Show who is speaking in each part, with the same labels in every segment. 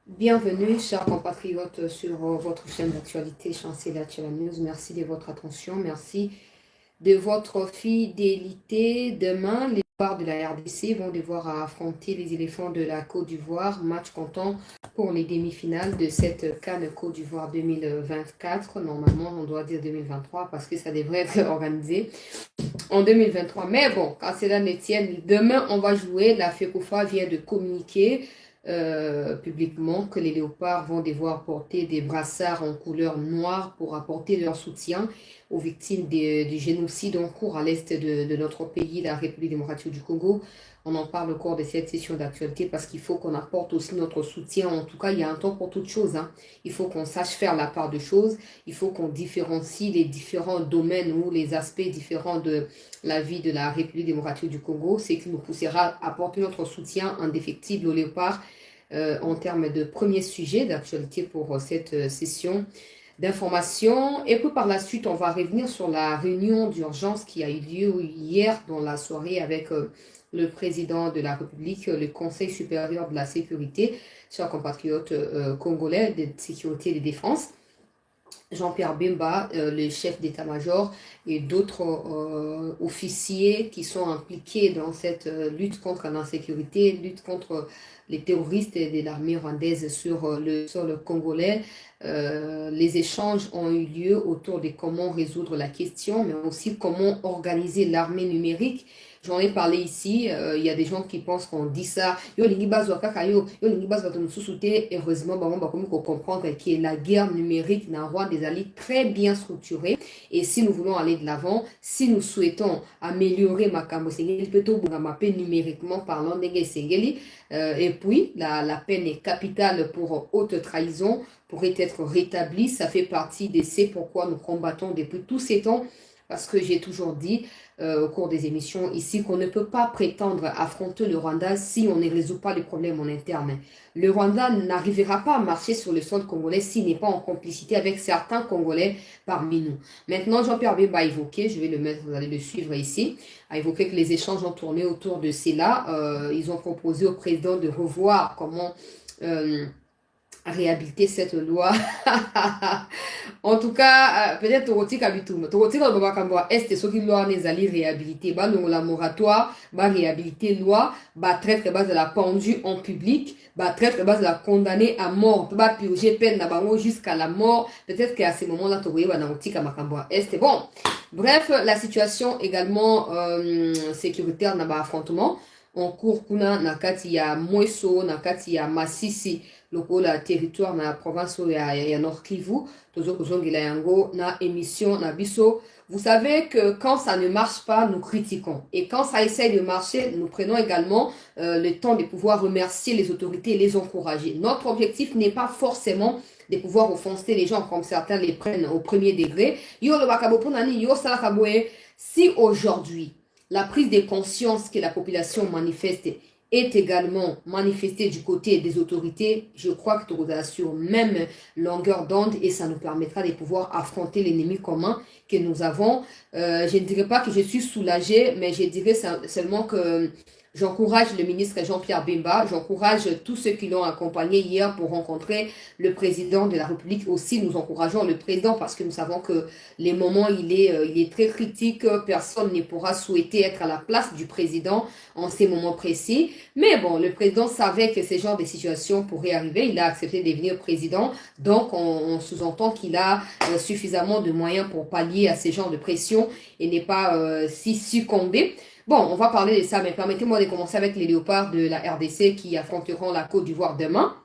Speaker 1: Bienvenue, chers compatriotes, sur votre chaîne d'actualité Chancela Tchela News. Merci de votre attention, merci de votre fidélité. Demain, les Leopards de la RDC vont devoir affronter les éléphants de la Côte d'Ivoire. Match comptant pour les demi-finales de cette CAN Côte d'Ivoire 2024. Normalement, on doit dire 2023 parce que ça devrait être organisé en 2023. Mais bon, quand cela ne tienne, demain, on va jouer. La FECOFA vient de communiquer publiquement que les léopards vont devoir porter des brassards en couleur noire pour apporter leur soutien aux victimes du génocide en cours à l'est de notre pays, la République démocratique du Congo. On en parle au cours de cette session d'actualité parce qu'il faut qu'on apporte aussi notre soutien. En tout cas, il y a un temps pour toute chose. Il faut qu'on sache faire la part de choses. Il faut qu'on différencie les différents domaines ou les aspects différents de la vie de la République démocratique du Congo. C'est qui nous poussera à apporter notre soutien indéfectible aux léopards en termes de premier sujet d'actualité pour cette session d'information. Et puis par la suite, on va revenir sur la réunion d'urgence qui a eu lieu hier dans la soirée avec le président de la République, le Conseil supérieur de la sécurité, chers compatriotes congolais de sécurité et de défense. Jean-Pierre Bemba, le chef d'état-major, et d'autres officiers qui sont impliqués dans cette lutte contre l'insécurité, lutte contre les terroristes de l'armée rwandaise sur le sol congolais. Les échanges ont eu lieu autour de comment résoudre la question, mais aussi comment organiser l'armée numérique. J'en ai parlé ici, il y a des gens qui pensent qu'on dit ça. Heureusement, on va comprendre que la guerre numérique n'a pas des alliés très bien structurés. Et si nous voulons aller de l'avant, si nous souhaitons améliorer Makambo Sengeli, plutôt numériquement parlant, et puis la peine est capitale pour haute trahison pourrait être rétablie. Ça fait partie de ce pourquoi nous combattons depuis tous ces temps. Parce que j'ai toujours dit au cours des émissions ici qu'on ne peut pas prétendre affronter le Rwanda si on ne résout pas les problèmes en interne. Le Rwanda n'arrivera pas à marcher sur le sol congolais s'il n'est pas en complicité avec certains Congolais parmi nous. Maintenant, Jean-Pierre Bemba a évoqué, je vais le mettre, vous allez le suivre ici, a évoqué que les échanges ont tourné autour de cela. Ils ont proposé au président de revoir comment réhabiliter cette loi. En tout cas, peut-être Toroti Kabitum. Toroti Kabakambwa, est ce qui loi les alliés réhabiliter. Bah, non, la moratoire, bah, réhabiliter loi, bah, traître base de la pendue en public, bah, traître base de la condamner à mort, bah, purger peine d'abord jusqu'à la mort. Peut-être qu'à ce moment-là, Toroti Kabakambwa, est bon. Bref, la situation également sécuritaire n'a pas affrontement. En cours, kuna nakati ya Mweso, nakati ya Masisi, lokola territoire na province ya Nord Kivu, tozo kozongela yango na émission na biso. Vous savez que quand ça ne marche pas, nous critiquons. Et quand ça essaye de marcher, nous prenons également le temps de pouvoir remercier les autorités et les encourager. Notre objectif n'est pas forcément de pouvoir offenser les gens comme certains les prennent au premier degré. Si aujourd'hui, la prise de conscience que la population manifeste est également manifestée du côté des autorités, je crois que tu es sur même longueur d'onde et ça nous permettra de pouvoir affronter l'ennemi commun que nous avons. Je ne dirais pas que je suis soulagée, mais je dirais seulement que j'encourage le ministre Jean-Pierre Bemba, j'encourage tous ceux qui l'ont accompagné hier pour rencontrer le président de la République. Aussi, nous encourageons le président parce que nous savons que les moments, il est très critique. Personne ne pourra souhaiter être à la place du président en ces moments précis. Mais bon, le président savait que ce genre de situation pourrait arriver. Il a accepté de devenir président. Donc, on sous-entend qu'il a suffisamment de moyens pour pallier à ce genre de pression et n'est pas si succombé. Bon, on va parler de ça, mais permettez-moi de commencer avec les léopards de la RDC qui affronteront la Côte d'Ivoire demain.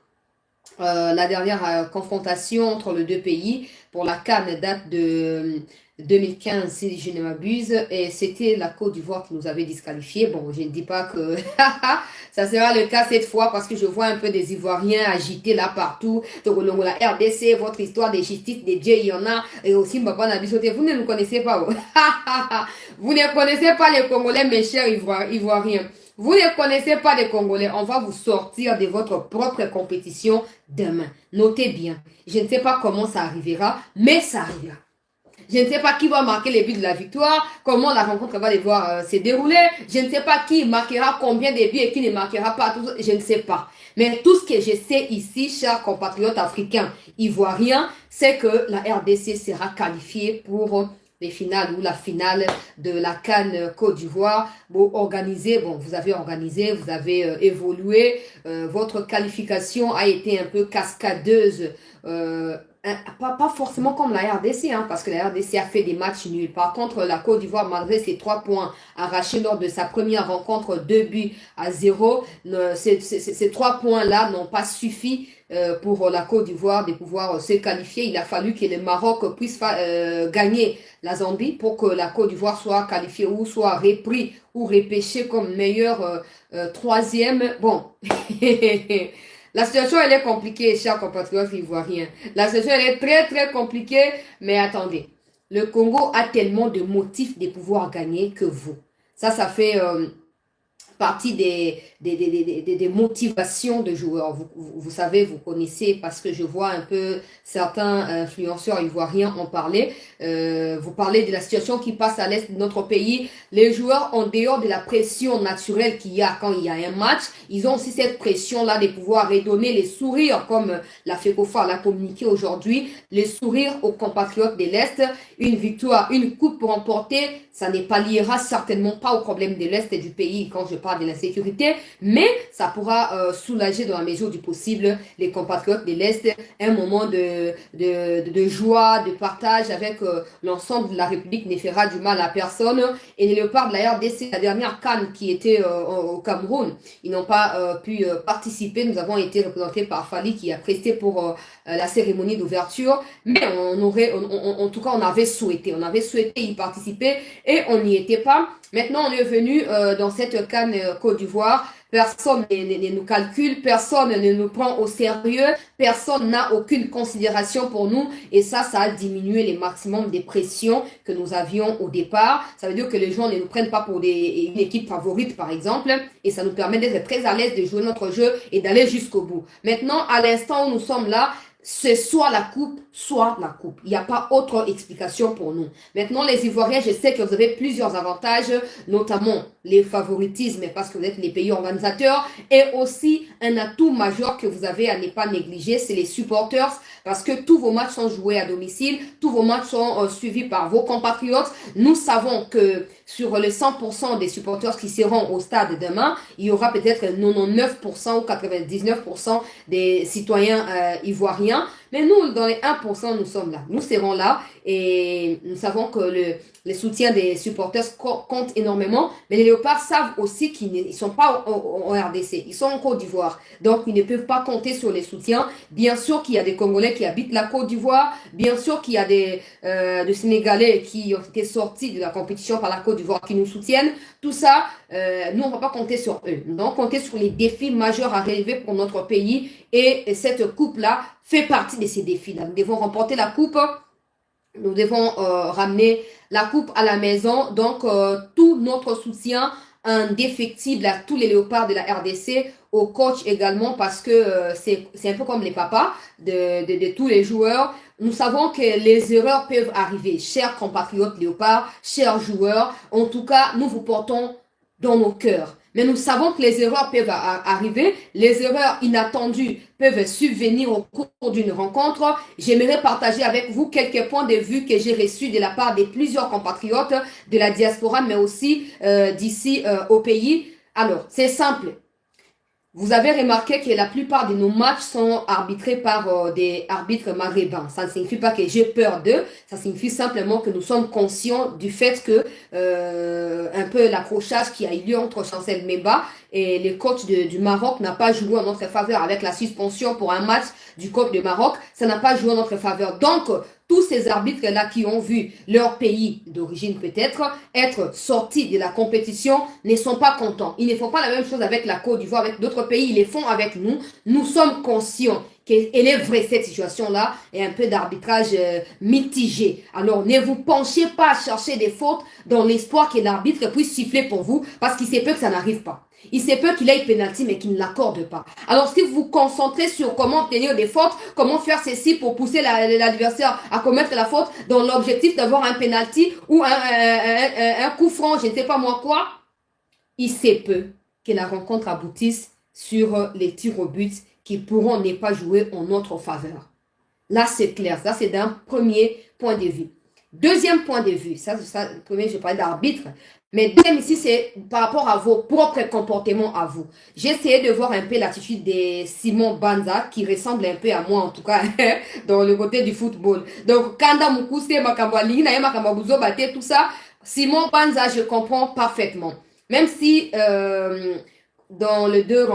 Speaker 1: La dernière confrontation entre les deux pays pour la CAN date de 2015, si je ne m'abuse, et c'était la Côte d'Ivoire qui nous avait disqualifiés. Bon, je ne dis pas que ça sera le cas cette fois parce que je vois un peu des Ivoiriens agités là partout. Donc, la RDC, votre histoire de justice, des dieux, il y en a, et aussi Mbaba Nabisoté. Vous ne nous connaissez pas. Vous ne connaissez pas les Congolais, mes chers Ivoiriens. Vous ne connaissez pas les Congolais. On va vous sortir de votre propre compétition demain. Notez bien. Je ne sais pas comment ça arrivera, mais ça arrivera. Je ne sais pas qui va marquer les buts de la victoire, comment la rencontre va devoir se dérouler. Je ne sais pas qui marquera combien de buts et qui ne marquera pas. Je ne sais pas. Mais tout ce que je sais ici, chers compatriotes africains ivoiriens, c'est que la RDC sera qualifiée pour les finales ou la finale de la CAN Côte d'Ivoire. Bon, vous avez organisé, vous avez évolué. Votre qualification a été un peu cascadeuse. Pas forcément comme la RDC, hein, parce que la RDC a fait des matchs nuls. Par contre, la Côte d'Ivoire, malgré ses 3 points arrachés lors de sa première rencontre, 2 buts à 0, ces 3 points-là n'ont pas suffi pour la Côte d'Ivoire de pouvoir se qualifier. Il a fallu que le Maroc puisse gagner la Zambie pour que la Côte d'Ivoire soit qualifiée ou soit repris ou repêché comme meilleur troisième. Bon, la situation, elle est compliquée, chers compatriotes ivoiriens. La situation, elle est très, très compliquée. Mais attendez, le Congo a tellement de motifs de pouvoir gagner que vous. Ça fait partie des motivations de joueurs. Vous savez, vous connaissez, parce que je vois un peu certains influenceurs ivoiriens en parler. Vous parlez de la situation qui passe à l'est de notre pays. Les joueurs, en dehors de la pression naturelle qu'il y a quand il y a un match, ils ont aussi cette pression-là de pouvoir redonner les sourires, comme la FECOFA l'a communiqué aujourd'hui, les sourires aux compatriotes de l'Est. Une victoire, une coupe pour emporter, ça ne palliera certainement pas au problème de l'Est du pays quand je parle de l'insécurité, mais ça pourra soulager dans la mesure du possible les compatriotes de l'Est, un moment de joie, de partage avec l'ensemble de la République ne fera du mal à personne. Et les léopards de la RDC, la dernière CAN qui était au Cameroun, ils n'ont pas pu participer. Nous avons été représentés par Fali qui a presté pour la cérémonie d'ouverture, mais en tout cas, on avait souhaité y participer et on n'y était pas. Maintenant, on est venu dans cette CAN Côte d'Ivoire. Personne ne nous calcule, personne ne nous prend au sérieux, personne n'a aucune considération pour nous. Et ça a diminué le maximum des pressions que nous avions au départ. Ça veut dire que les gens ne nous prennent pas pour une équipe favorite, par exemple. Et ça nous permet d'être très à l'aise de jouer notre jeu et d'aller jusqu'au bout. Maintenant, à l'instant où nous sommes là, c'est soit la coupe, soit la coupe. Il n'y a pas autre explication pour nous. Maintenant, les Ivoiriens, je sais que vous avez plusieurs avantages, notamment les favoritismes parce que vous êtes les pays organisateurs, et aussi un atout majeur que vous avez à ne pas négliger, c'est les supporters, parce que tous vos matchs sont joués à domicile, tous vos matchs sont suivis par vos compatriotes. Nous savons que sur les 100% des supporters qui seront au stade demain, il y aura peut-être 99% ou 99% des citoyens ivoiriens. Mais nous, dans les 1%, nous sommes là. Nous serons là et nous savons que le soutien des supporters compte énormément. Mais les léopards savent aussi qu'ils ne sont pas en RDC. Ils sont en Côte d'Ivoire. Donc, ils ne peuvent pas compter sur les soutiens. Bien sûr qu'il y a des Congolais qui habitent la Côte d'Ivoire. Bien sûr qu'il y a des Sénégalais qui ont été sortis de la compétition par la Côte d'Ivoire qui nous soutiennent. Tout ça, nous, on ne va pas compter sur eux. Nous allons compter sur les défis majeurs à relever pour notre pays. Et cette coupe-là fait partie de ces défis-là. Nous devons remporter la coupe. Nous devons ramener la coupe à la maison. Donc, tout notre soutien indéfectible à tous les léopards de la RDC, au coach également, parce que c'est un peu comme les papas de tous les joueurs. Nous savons que les erreurs peuvent arriver. Chers compatriotes léopards, chers joueurs, en tout cas, nous vous portons dans nos cœurs. Mais nous savons que les erreurs peuvent arriver, les erreurs inattendues peuvent subvenir au cours d'une rencontre. J'aimerais partager avec vous quelques points de vue que j'ai reçus de la part de plusieurs compatriotes de la diaspora, mais aussi d'ici au pays. Alors, c'est simple. Vous avez remarqué que la plupart de nos matchs sont arbitrés par des arbitres maghrébins. Ça ne signifie pas que j'ai peur d'eux. Ça signifie simplement que nous sommes conscients du fait que un peu l'accrochage qui a eu lieu entre Chancel Memba et le coach du Maroc n'a pas joué en notre faveur avec la suspension pour un match du coach du Maroc. Ça n'a pas joué en notre faveur. Donc, tous ces arbitres-là qui ont vu leur pays d'origine peut-être être sortis de la compétition ne sont pas contents. Ils ne font pas la même chose avec la Côte d'Ivoire, avec d'autres pays, ils les font avec nous. Nous sommes conscients qu'elle est vraie cette situation-là et un peu d'arbitrage mitigé. Alors ne vous penchez pas à chercher des fautes dans l'espoir que l'arbitre puisse siffler pour vous parce qu'il se peut que ça n'arrive pas. Il se peut qu'il ait pénalty mais qu'il ne l'accorde pas. Alors si vous vous concentrez sur comment obtenir des fautes, comment faire ceci pour pousser l'adversaire à commettre la faute dans l'objectif d'avoir un pénalty ou un coup franc, je ne sais pas moi quoi, il se peut que la rencontre aboutisse sur les tirs au but qui pourront ne pas jouer en notre faveur. Là, c'est clair. Ça, c'est d'un premier point de vue. Deuxième point de vue, premier, je parlais d'arbitre, mais deuxième ici, c'est par rapport à vos propres comportements à vous. J'ai essayé de voir un peu l'attitude de Simon Banza, qui ressemble un peu à moi, en tout cas, dans le côté du football. Donc, Kanda Mukuse, Makambali, Naye Makambabuzo, Bate, tout ça, Simon Banza, je comprends parfaitement. Même si, dans les deux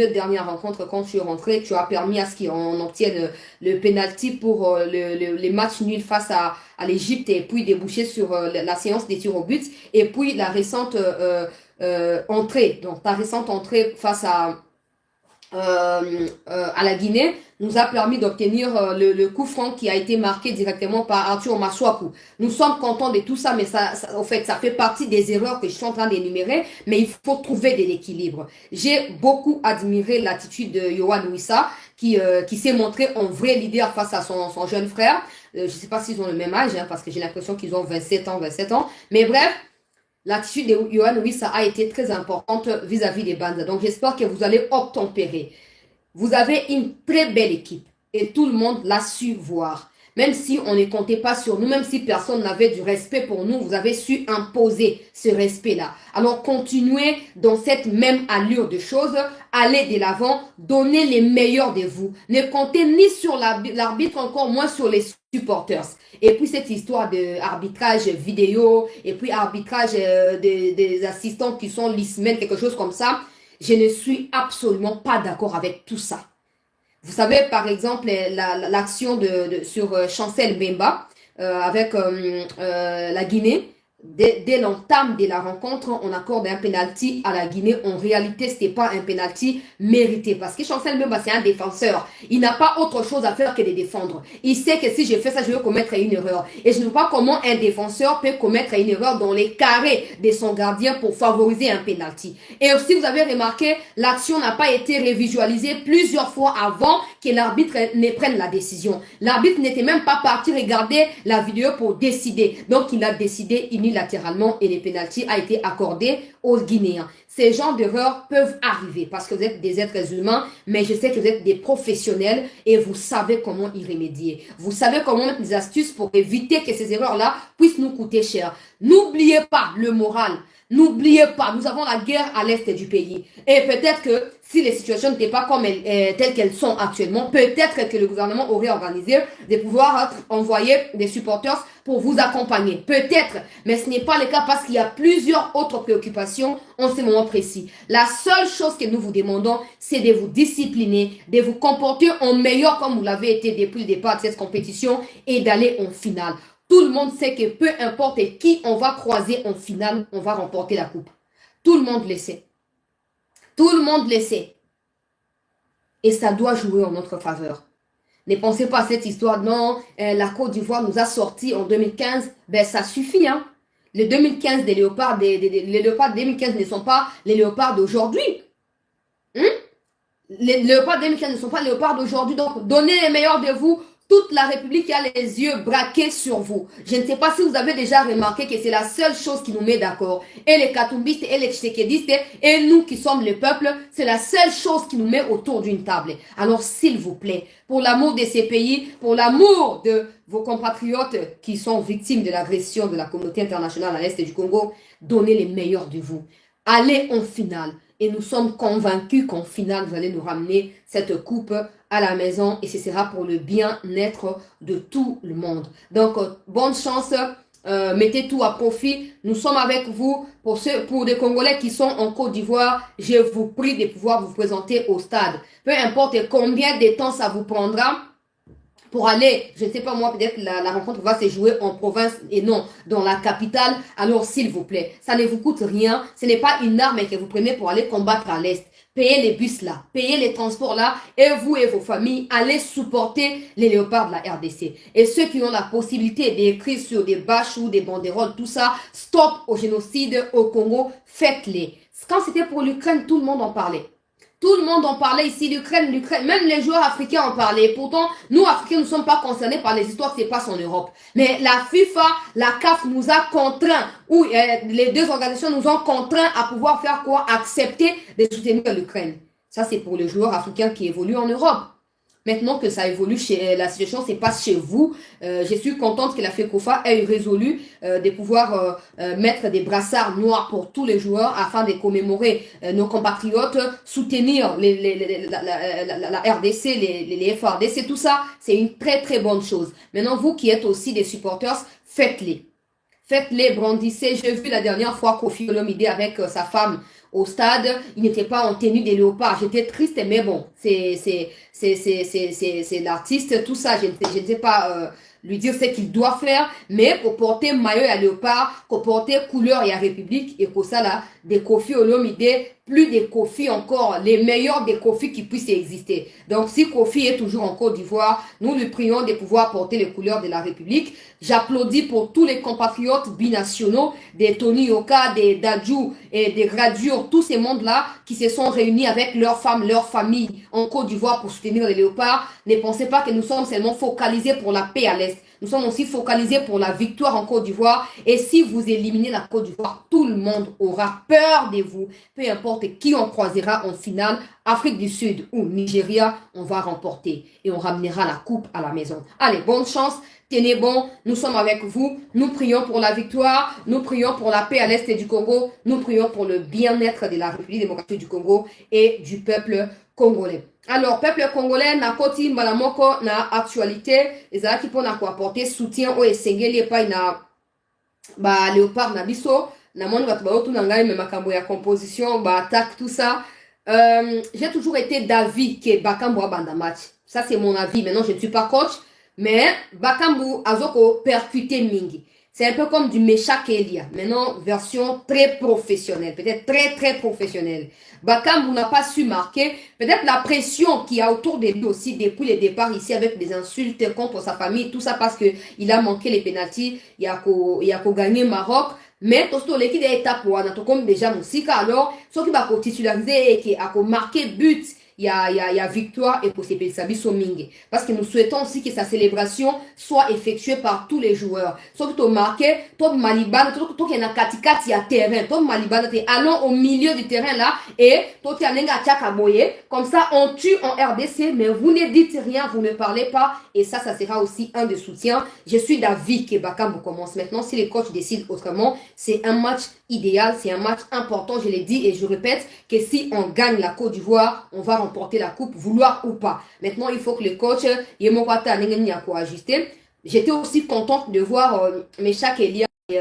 Speaker 1: dernières rencontres, quand tu es rentré, tu as permis à ce qu'on obtienne le penalty pour les matchs nuls face à l'Égypte et puis déboucher sur la séance des tirs au but et puis la récente entrée. Donc ta récente entrée face à la Guinée nous a permis d'obtenir le coup franc qui a été marqué directement par Arthur Maswaku. Nous sommes contents de tout ça, mais au fait, ça fait partie des erreurs que je suis en train d'énumérer, mais il faut trouver de l'équilibre. J'ai beaucoup admiré l'attitude de Yohan Wissa, qui s'est montré un vrai leader face à son jeune frère. Je ne sais pas s'ils ont le même âge, parce que j'ai l'impression qu'ils ont 27 ans, mais bref, l'attitude de Yohan Wissa a été très importante vis-à-vis des bandes. Donc j'espère que vous allez obtempérer. Vous avez une très belle équipe et tout le monde l'a su voir. Même si on ne comptait pas sur nous, même si personne n'avait du respect pour nous, vous avez su imposer ce respect-là. Alors continuez dans cette même allure de choses, allez de l'avant, donnez les meilleurs de vous. Ne comptez ni sur l'arbitre, encore moins sur les supporters. Et puis cette histoire d'arbitrage vidéo, et puis arbitrage des assistants qui sont licemen, quelque chose comme ça, je ne suis absolument pas d'accord avec tout ça. Vous savez, par exemple, l'action sur Chancel Mbemba avec la Guinée. Dès l'entame de la rencontre, on accorde un penalty à la Guinée. En réalité, ce n'était pas un penalty mérité. Parce que Chancel Mbemba, c'est un défenseur. Il n'a pas autre chose à faire que de défendre. Il sait que si je fais ça, je vais commettre une erreur. Et je ne vois pas comment un défenseur peut commettre une erreur dans les carrés de son gardien pour favoriser un penalty. Et aussi, vous avez remarqué, l'action n'a pas été révisualisée plusieurs fois avant que l'arbitre ne prenne la décision. L'arbitre n'était même pas parti regarder la vidéo pour décider. Donc, il a décidé unilatéralement et le penalty a été accordé aux Guinéens. Ces genres d'erreurs peuvent arriver parce que vous êtes des êtres humains, mais je sais que vous êtes des professionnels et vous savez comment y remédier. Vous savez comment mettre des astuces pour éviter que ces erreurs-là puissent nous coûter cher. N'oubliez pas le moral. N'oubliez pas, nous avons la guerre à l'est du pays. Et peut-être que si les situations n'étaient pas comme telles qu'elles sont actuellement, peut-être que le gouvernement aurait organisé de pouvoir envoyer des supporters pour vous accompagner. Peut-être, mais ce n'est pas le cas parce qu'il y a plusieurs autres préoccupations en ce moment précis. La seule chose que nous vous demandons, c'est de vous discipliner, de vous comporter en meilleur comme vous l'avez été depuis le départ de cette compétition et d'aller en finale. Tout le monde sait que peu importe qui on va croiser en finale, on va remporter la coupe. Tout le monde le sait. Tout le monde le sait. Et ça doit jouer en notre faveur. Ne pensez pas à cette histoire, non, la Côte d'Ivoire nous a sortis en 2015. Ben ça suffit, hein. Les 2015 des léopards, les léopards de 2015 ne sont pas les léopards d'aujourd'hui. Les léopards de 2015 ne sont pas les léopards d'aujourd'hui. Donc, donnez les meilleurs de vous. Toute la République a les yeux braqués sur vous. Je ne sais pas si vous avez déjà remarqué que c'est la seule chose qui nous met d'accord. Et les Katumbistes et les Tshisekedi et nous qui sommes le peuple, c'est la seule chose qui nous met autour d'une table. Alors s'il vous plaît, pour l'amour de ces pays, pour l'amour de vos compatriotes qui sont victimes de l'agression de la communauté internationale à l'est du Congo, donnez les meilleurs de vous. Allez en finale. Et nous sommes convaincus qu'en finale, vous allez nous ramener cette coupe à la maison et ce sera pour le bien-être de tout le monde. Donc, bonne chance, mettez tout à profit. Nous sommes avec vous. Pour des Congolais qui sont en Côte d'Ivoire, je vous prie de pouvoir vous présenter au stade. Peu importe combien de temps ça vous prendra, pour aller, je ne sais pas moi, peut-être la rencontre va se jouer en province et non dans la capitale. Alors s'il vous plaît, ça ne vous coûte rien. Ce n'est pas une arme que vous prenez pour aller combattre à l'Est. Payez les bus là, payez les transports là et vous et vos familles allez supporter les léopards de la RDC. Et ceux qui ont la possibilité d'écrire sur des bâches ou des banderoles, tout ça, stop au génocide au Congo, faites-les. Quand c'était pour l'Ukraine, tout le monde en parlait. Tout le monde en parlait ici, l'Ukraine, même les joueurs africains en parlaient. Pourtant, nous, Africains, nous ne sommes pas concernés par les histoires qui se passent en Europe. Mais la FIFA, la CAF nous a contraints, ou les deux organisations nous ont contraints à pouvoir faire quoi? Accepter de soutenir l'Ukraine. Ça, c'est pour les joueurs africains qui évoluent en Europe. Maintenant que ça évolue, la situation se passe chez vous. Je suis contente que la FECOFA ait résolu de pouvoir mettre des brassards noirs pour tous les joueurs afin de commémorer nos compatriotes, soutenir la RDC, les FRDC, tout ça. C'est une très très bonne chose. Maintenant, vous qui êtes aussi des supporters, faites-les. Faites-les, brandissez. J'ai vu la dernière fois Kofi Olomide avec sa femme au stade. Il n'était pas en tenue de léopard. J'étais triste, mais bon, c'est l'artiste, tout ça. Je ne sais pas lui dire ce qu'il doit faire, mais pour porter maillot à léopard, pour porter couleur et à République, et pour ça là, des Kofi Olomide, plus des Kofi encore, les meilleurs des Kofi qui puissent exister. Donc si Kofi est toujours en Côte d'Ivoire, nous lui prions de pouvoir porter les couleurs de la République. J'applaudis pour tous les compatriotes binationaux, des Tony Yoka, des Dadju et des Gradure, tous ces mondes-là qui se sont réunis avec leurs femmes, leurs familles en Côte d'Ivoire pour soutenir les léopards. Ne pensez pas que nous sommes seulement focalisés pour la paix à l'Est. Nous sommes aussi focalisés pour la victoire en Côte d'Ivoire. Et si vous éliminez la Côte d'Ivoire, tout le monde aura peur de vous. Peu importe qui on croisera en finale, Afrique du Sud ou Nigeria, on va remporter. Et on ramènera la coupe à la maison. Allez, bonne chance. Tenez bon, nous sommes avec vous. Nous prions pour la victoire. Nous prions pour la paix à l'Est du Congo. Nous prions pour le bien-être de la République démocratique du Congo et du peuple congolais. Alors, peuple congolais, na koti malamoko na actualité, ezalaki po na ko apporter soutien au esengeli epai na ba léopard na biso, na moni bato baotu na ngai me makambo ya composition, ba attaque tout ça. J'ai toujours été d'avis que Bakambu a banda match. Ça c'est mon avis. Maintenant, je ne suis pas coach, mais Bakambu azoko percuté mingi. C'est un peu comme du Meshak Elia. Maintenant, version très professionnelle. Peut-être très, très professionnelle. Bakambu n'a pas su marquer. Peut-être la pression qu'il y a autour de lui aussi depuis le départ ici avec des insultes contre sa famille. Tout ça parce que il a manqué les pénaltys. Il y a qu'au gagner Maroc. Mais, tout l'équipe d'étape, on a comme déjà Moussika. Alors, ce qui va titulariser et qui a marqué but. Il y a victoire et pour Sabiso Mingi. Parce que nous souhaitons aussi que sa célébration soit effectuée par tous les joueurs. Sauf que tu marqué, toi Maliban, toi qui est dans Katikat, il y a terrain. Toi Maliban, allons au milieu du terrain là et toi tu as n'enga Tchakaboye. Comme ça, on tue en RDC, mais vous ne dites rien, vous ne parlez pas. Et ça sera aussi un des soutiens. Je suis d'avis que Bakambu commence maintenant. Si les coachs décident autrement, c'est un match idéal, c'est un match important, je l'ai dit et je répète que si on gagne la Côte d'Ivoire, on va remporter la coupe, vouloir ou pas. Maintenant, il faut que le coach Yemokwata n'engeni à quoi ajuster. J'étais aussi contente de voir Meshak Elia et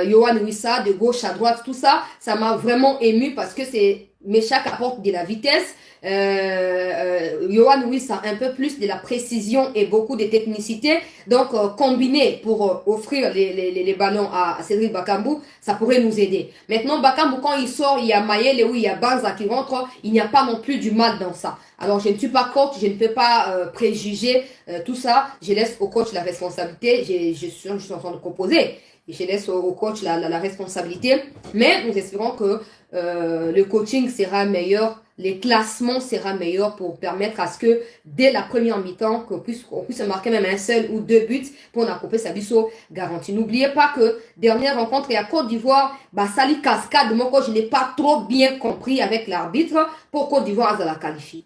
Speaker 1: Yohan Wissa de gauche à droite, tout ça, ça m'a vraiment ému parce que c'est Meshak apporte de la vitesse. Yohan Wissa un peu plus de la précision et beaucoup de technicité. Donc, combiné pour offrir les ballons à Cédric Bakambu, ça pourrait nous aider. Maintenant, Bakambu, quand il sort, il y a Mayele ou il y a Banza qui rentre, il n'y a pas non plus du mal dans ça. Alors, je ne suis pas coach, je ne peux pas préjuger tout ça. Je laisse au coach la responsabilité. Je suis en train de composer. Et je laisse au coach la responsabilité. Mais nous espérons que le coaching sera meilleur, les classements sera meilleur pour permettre à ce que dès la première mi-temps, qu'on puisse marquer même un seul ou deux buts pour couper sa biseau garantie. N'oubliez pas que dernière rencontre et à Côte d'Ivoire, Sali Cascade, moi je n'ai pas trop bien compris avec l'arbitre pour Côte d'Ivoire à la qualifier.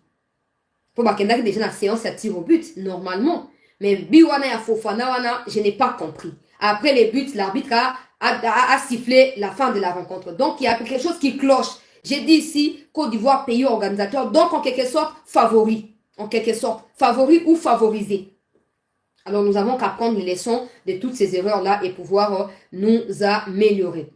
Speaker 1: Pour Bakenda déjà la séance à tir au but normalement, mais Biwana et Fofana wana, je n'ai pas compris. Après les buts, l'arbitre a sifflé la fin de la rencontre. Donc, il y a quelque chose qui cloche. J'ai dit ici, Côte d'Ivoire, pays organisateur, donc en quelque sorte, favori. En quelque sorte, favori ou favorisé. Alors, nous avons qu'à prendre les leçons de toutes ces erreurs-là et pouvoir nous améliorer.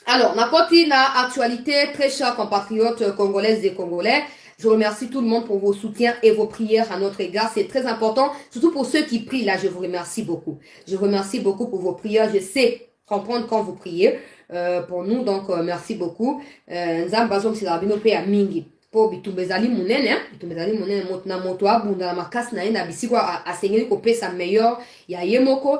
Speaker 1: Alors, on a continué l'actualité, très chers compatriotes congolaises et congolais. Je remercie tout le monde pour vos soutiens et vos prières à notre égard. C'est très important, surtout pour ceux qui prient. Là, je vous remercie beaucoup. Je vous remercie beaucoup pour vos prières. Je sais comprendre quand vous priez pour nous. Donc, merci beaucoup. Nzambazom silabino pe mingi. Po bitumbezali munene, motna motoa bunda makas na ina bisikwa asengeli ko pesa meilleur ya yemoko.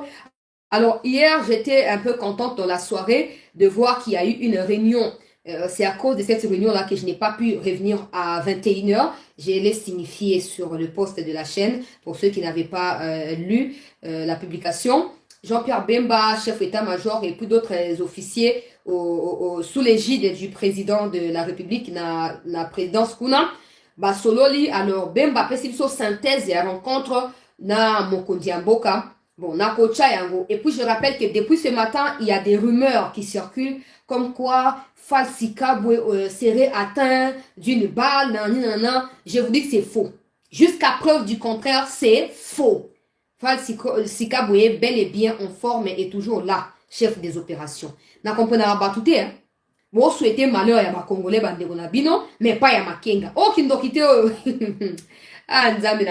Speaker 1: Alors, hier, j'étais un peu contente dans la soirée de voir qu'il y a eu une réunion. C'est à cause de cette réunion-là que je n'ai pas pu revenir à 21h. Je l'ai signifié sur le post de la chaîne pour ceux qui n'avaient pas lu la publication. Jean-Pierre Bemba, chef état-major et puis d'autres officiers sous l'égide du président de la République, la présidence kuna, bah sololi, alors bemba pesibiso synthèse et rencontre na Mokondi Mboka. Bon, na kocha yango. Et puis je rappelle que depuis ce matin, il y a des rumeurs qui circulent comme quoi Falsika serait atteint d'une balle, nanana. Je vous dis que c'est faux. Jusqu'à preuve du contraire, c'est faux. Falsika Boué, bel et bien en forme et toujours là, chef des opérations. Na comprenez pas tout, hein? Moi, souhaiter malheur à ma Congolais, bino, mais pas à ma Kenga. Oh, qui kité, ah, nzambe.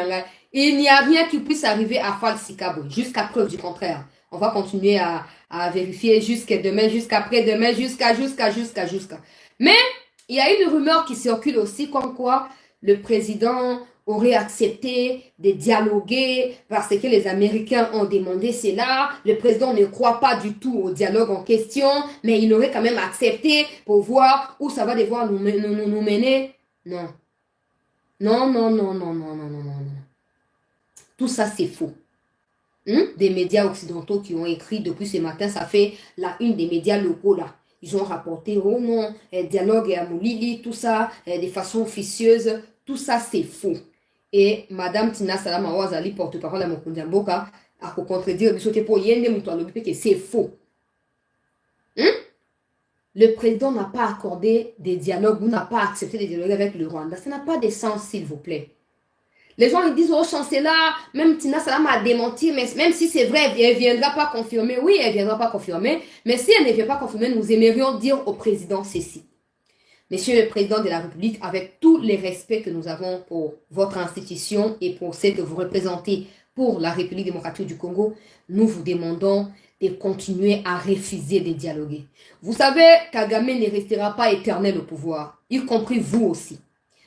Speaker 1: Il n'y a rien qui puisse arriver à Falsika Boué, jusqu'à preuve du contraire. On va continuer à vérifier jusqu'à demain, jusqu'après-demain, jusqu'à. Mais, il y a une rumeur qui circule aussi comme quoi le président aurait accepté de dialoguer parce que les Américains ont demandé cela. Le président ne croit pas du tout au dialogue en question, mais il aurait quand même accepté pour voir où ça va devoir nous mener. Non. Non. Tout ça, c'est faux. Des médias occidentaux qui ont écrit depuis ce matin, ça fait la une des médias locaux là. Ils ont rapporté, oh non, dialogue et Amoulili, tout ça, de façon officieuse. Tout ça, c'est faux. Et Madame Tina Salama Ouazali, porte-parole à Mokondi Mboka, a contredire que c'est faux. Le président n'a pas accordé des dialogues ou n'a pas accepté des dialogues avec le Rwanda. Ça n'a pas de sens, s'il vous plaît. Les gens ils disent, oh chancelier, même Tina Salama a démenti, mais même si c'est vrai, elle ne viendra pas confirmer. Oui, elle ne viendra pas confirmer, mais si elle ne vient pas confirmer, nous aimerions dire au président ceci. Monsieur le Président de la République, avec tous les respects que nous avons pour votre institution et pour celle que vous représentez pour la République démocratique du Congo, nous vous demandons de continuer à refuser de dialoguer. Vous savez, Kagame ne restera pas éternel au pouvoir, y compris vous aussi.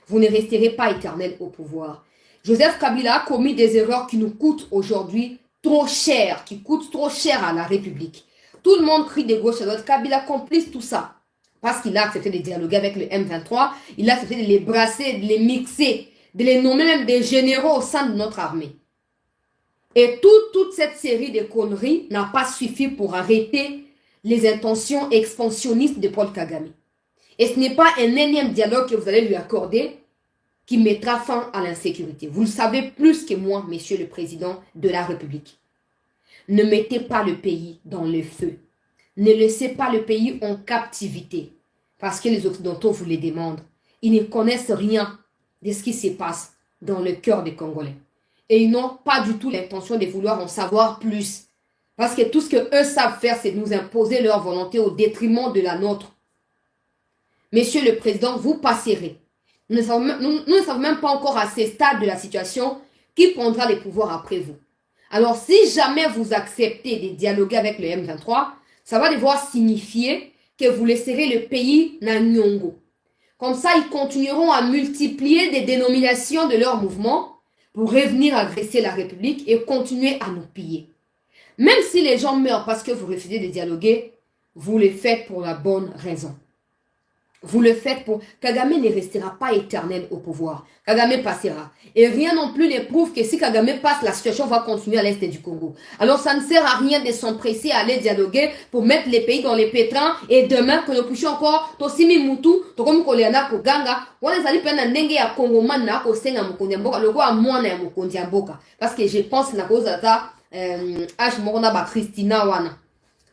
Speaker 1: Vous ne resterez pas éternel au pouvoir. Joseph Kabila a commis des erreurs qui nous coûtent aujourd'hui trop cher, qui coûtent trop cher à la République. Tout le monde crie de gauche à droite, Kabila complice tout ça. Parce qu'il a accepté de dialoguer avec le M23, il a accepté de les brasser, de les mixer, de les nommer même des généraux au sein de notre armée. Et toute cette série de conneries n'a pas suffi pour arrêter les intentions expansionnistes de Paul Kagame. Et ce n'est pas un énième dialogue que vous allez lui accorder qui mettra fin à l'insécurité. Vous le savez plus que moi, Monsieur le Président de la République. Ne mettez pas le pays dans le feu. Ne laissez pas le pays en captivité. Parce que les Occidentaux vous les demandent. Ils ne connaissent rien de ce qui se passe dans le cœur des Congolais. Et ils n'ont pas du tout l'intention de vouloir en savoir plus. Parce que tout ce qu'eux savent faire, c'est nous imposer leur volonté au détriment de la nôtre. Monsieur le Président, vous passerez. Nous ne savons même pas encore à ce stade de la situation qui prendra les pouvoirs après vous. Alors, si jamais vous acceptez de dialoguer avec le M23, ça va devoir signifier que vous laisserez le pays Nanyongo. Comme ça, ils continueront à multiplier des dénominations de leur mouvement pour revenir agresser la République et continuer à nous piller. Même si les gens meurent parce que vous refusez de dialoguer, vous le faites pour la bonne raison. Vous le faites pour... Kagame ne restera pas éternel au pouvoir. Kagame passera. Et rien non plus ne prouve que si Kagame passe, la situation va continuer à l'est du Congo. Alors ça ne sert à rien de s'empresser à aller dialoguer pour mettre les pays dans les pétrins et demain que nous puissions encore Tosimi Mutu, Tokomu Koleana Koganga, on les allait prendre Ndenge ya Congo mana ko senga Mukondi Mboka, le quoi moi na Mukondi Mboka. Parce que je pense na cause ata H Morona ba Christina wana.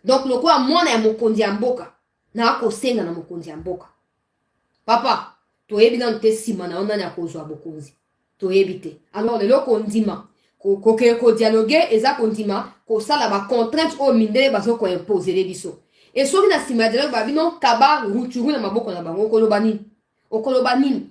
Speaker 1: Donc le quoi moi na Mukondi Mboka na ko senga na Mukondi Mboka. Papa, to yebi na nte sima na ona na kozwa bokonzi. To yebi te. Alors lelo kondima, ko dialoguer eza kondima, ko sala ba contrainte o mindele baso ko imposer les biso. Et soki na sima dialogue ba bino kaba ruchuru na maboko na bango kolobani. Okolobani.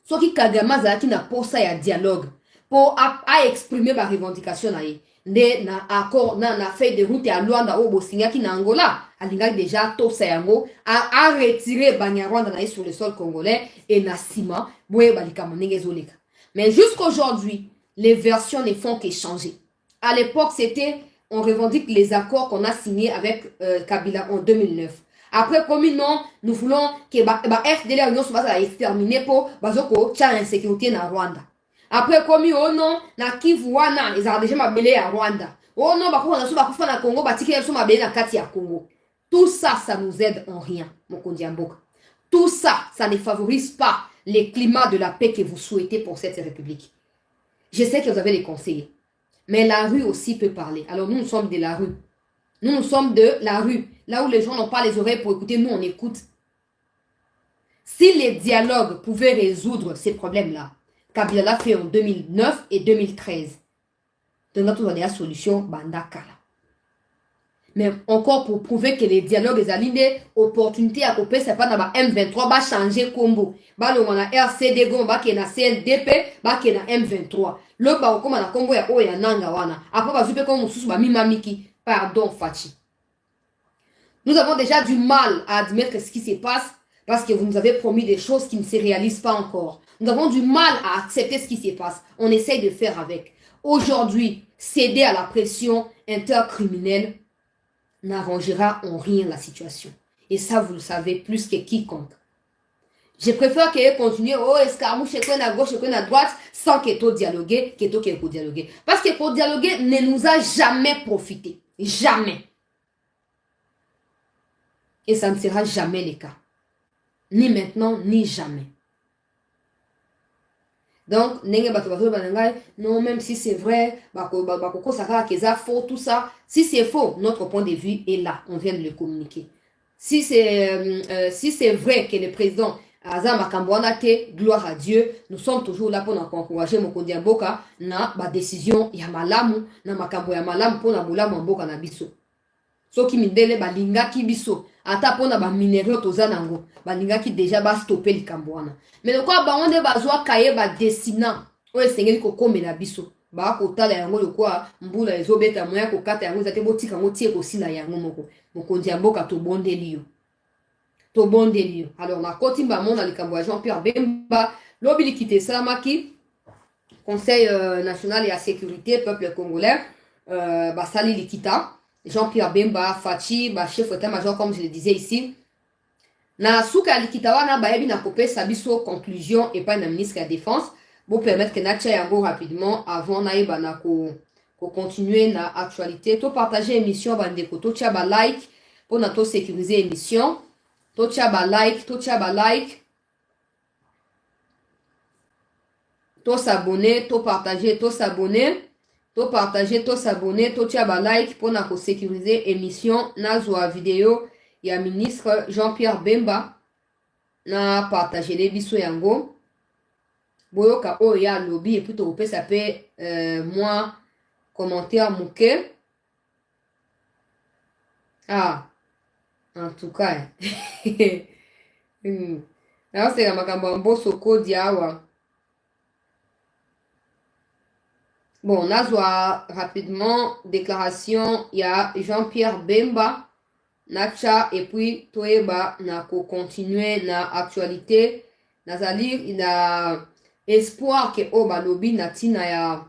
Speaker 1: Soki Kagame zaki na posa ya dialogue pour a exprimer ba revendication na ye. Nde na accord na feuille de route ya Luanda o bosingaki na Angola. Alingaki déjà tosa yango a retiré Banyarwanda na sur le sol congolais et na sima boye balika monenge zoleka. Mais jusqu'aujourd'hui, les versions ne font qu'échanger. À l'époque, c'était on revendique les accords qu'on a signés avec Kabila en 2009. Après, comme non, nous voulons que FDLR Union soit exterminée pour bazoko tcha insécurité na Rwanda. Après, comme oh non, na Kivu ils ont déjà mabélé à Rwanda. Oh non, bakufa na Congo, batiki na mabélé na kati ya Congo. Tout ça, ça nous aide en rien, Mokondi Mboka. Tout ça, ça ne favorise pas les climats de la paix que vous souhaitez pour cette république. Je sais que vous avez des conseillers, mais la rue aussi peut parler. Alors nous sommes de la rue. Nous sommes de la rue. Là où les gens n'ont pas les oreilles pour écouter, nous on écoute. Si les dialogues pouvaient résoudre ces problèmes-là, Kabila l'a fait en 2009 et 2013. Donc nous avons la solution Bandakala. Mais encore pour prouver que les dialogues, les alignes, opportunités à couper, c'est pas dans la M23, va changer combo. Bah, le mana RCD, bah, qui est na CNDP, bah, qui est na M23. Le bah, comme na Congo, ya, oh, ya, nanga, wana. Après, bah, super comme moussous, bah, mimamiki. Pardon, Fachi. Nous avons déjà du mal à admettre ce qui se passe parce que vous nous avez promis des choses qui ne se réalisent pas encore. Nous avons du mal à accepter ce qui se passe. On essaye de faire avec. Aujourd'hui, céder à la pression intercriminelle n'arrangera en rien la situation. Et ça, vous le savez plus que quiconque. Je préfère qu'elle continue, oh, escarmouche, qu'on à gauche, qu'on à droite, sans que tout dialoguer, que tout pour dialoguer. Parce que pour dialoguer ne nous a jamais profité. Jamais. Et ça ne sera jamais le cas. Ni maintenant, ni jamais. Donc, non, même si c'est vrai, ça faux, tout ça. Si c'est faux, notre point de vue est là. On vient de le communiquer. Si c'est vrai que le président Azam Makambouanate, gloire à Dieu, nous sommes toujours là pour encourager Mokondi Mboka na ba décision ya malamu na makambo ya malamu pour na bulamu Mboka na biso. Soki mindele balinga ki biso ata pona ba minéraux toza nango balinga ki déjà ba stopper likambwana. Mais quoi ba onde bazwa kaye ba dessinant o esengeli ko komela biso ba ko tala yango lokwa mbula ezobeta moya ko kata yango zate botika motie ko sila yango moko Mokondi Mboka to bondeli yo. To bondeli yo. Alors na kotimba mona likambo ya Jean-Pierre Bemba lobi likite salamaki Conseil national et à sécurité peuple congolais ba sali likita Jean-Pierre Bemba, Fachi, bah, chef d'état-major, comme je le disais ici. Na souka likitawana baebi na kopé sabiso conclusion et pas na ministre de la Défense. Pour permettre que na yango rapidement avant naïba na ko continuer na actualité. To partager émission bandeko, to tia ba like pour na to sécuriser émission. To tia ba like, to tia ba like. To s'abonner, to partager, to s'abonner. To partager, to s'abonner, to tia ba like pour na ko sécuriser émission na zoa vidéo ya ministre Jean-Pierre Bemba na partager les biso yango boyoka o ya lobby et puis to pe ça peut moi commentaire mouke ah en tout cas alors c'est la makambo mbosoko diawa. Bon, on a rapidement déclaration, il y a Jean-Pierre Bemba, Nacha, et puis Toeba, na ko continuer na actualité, Nazali, il a espoir que Oba Lobi Natina ya.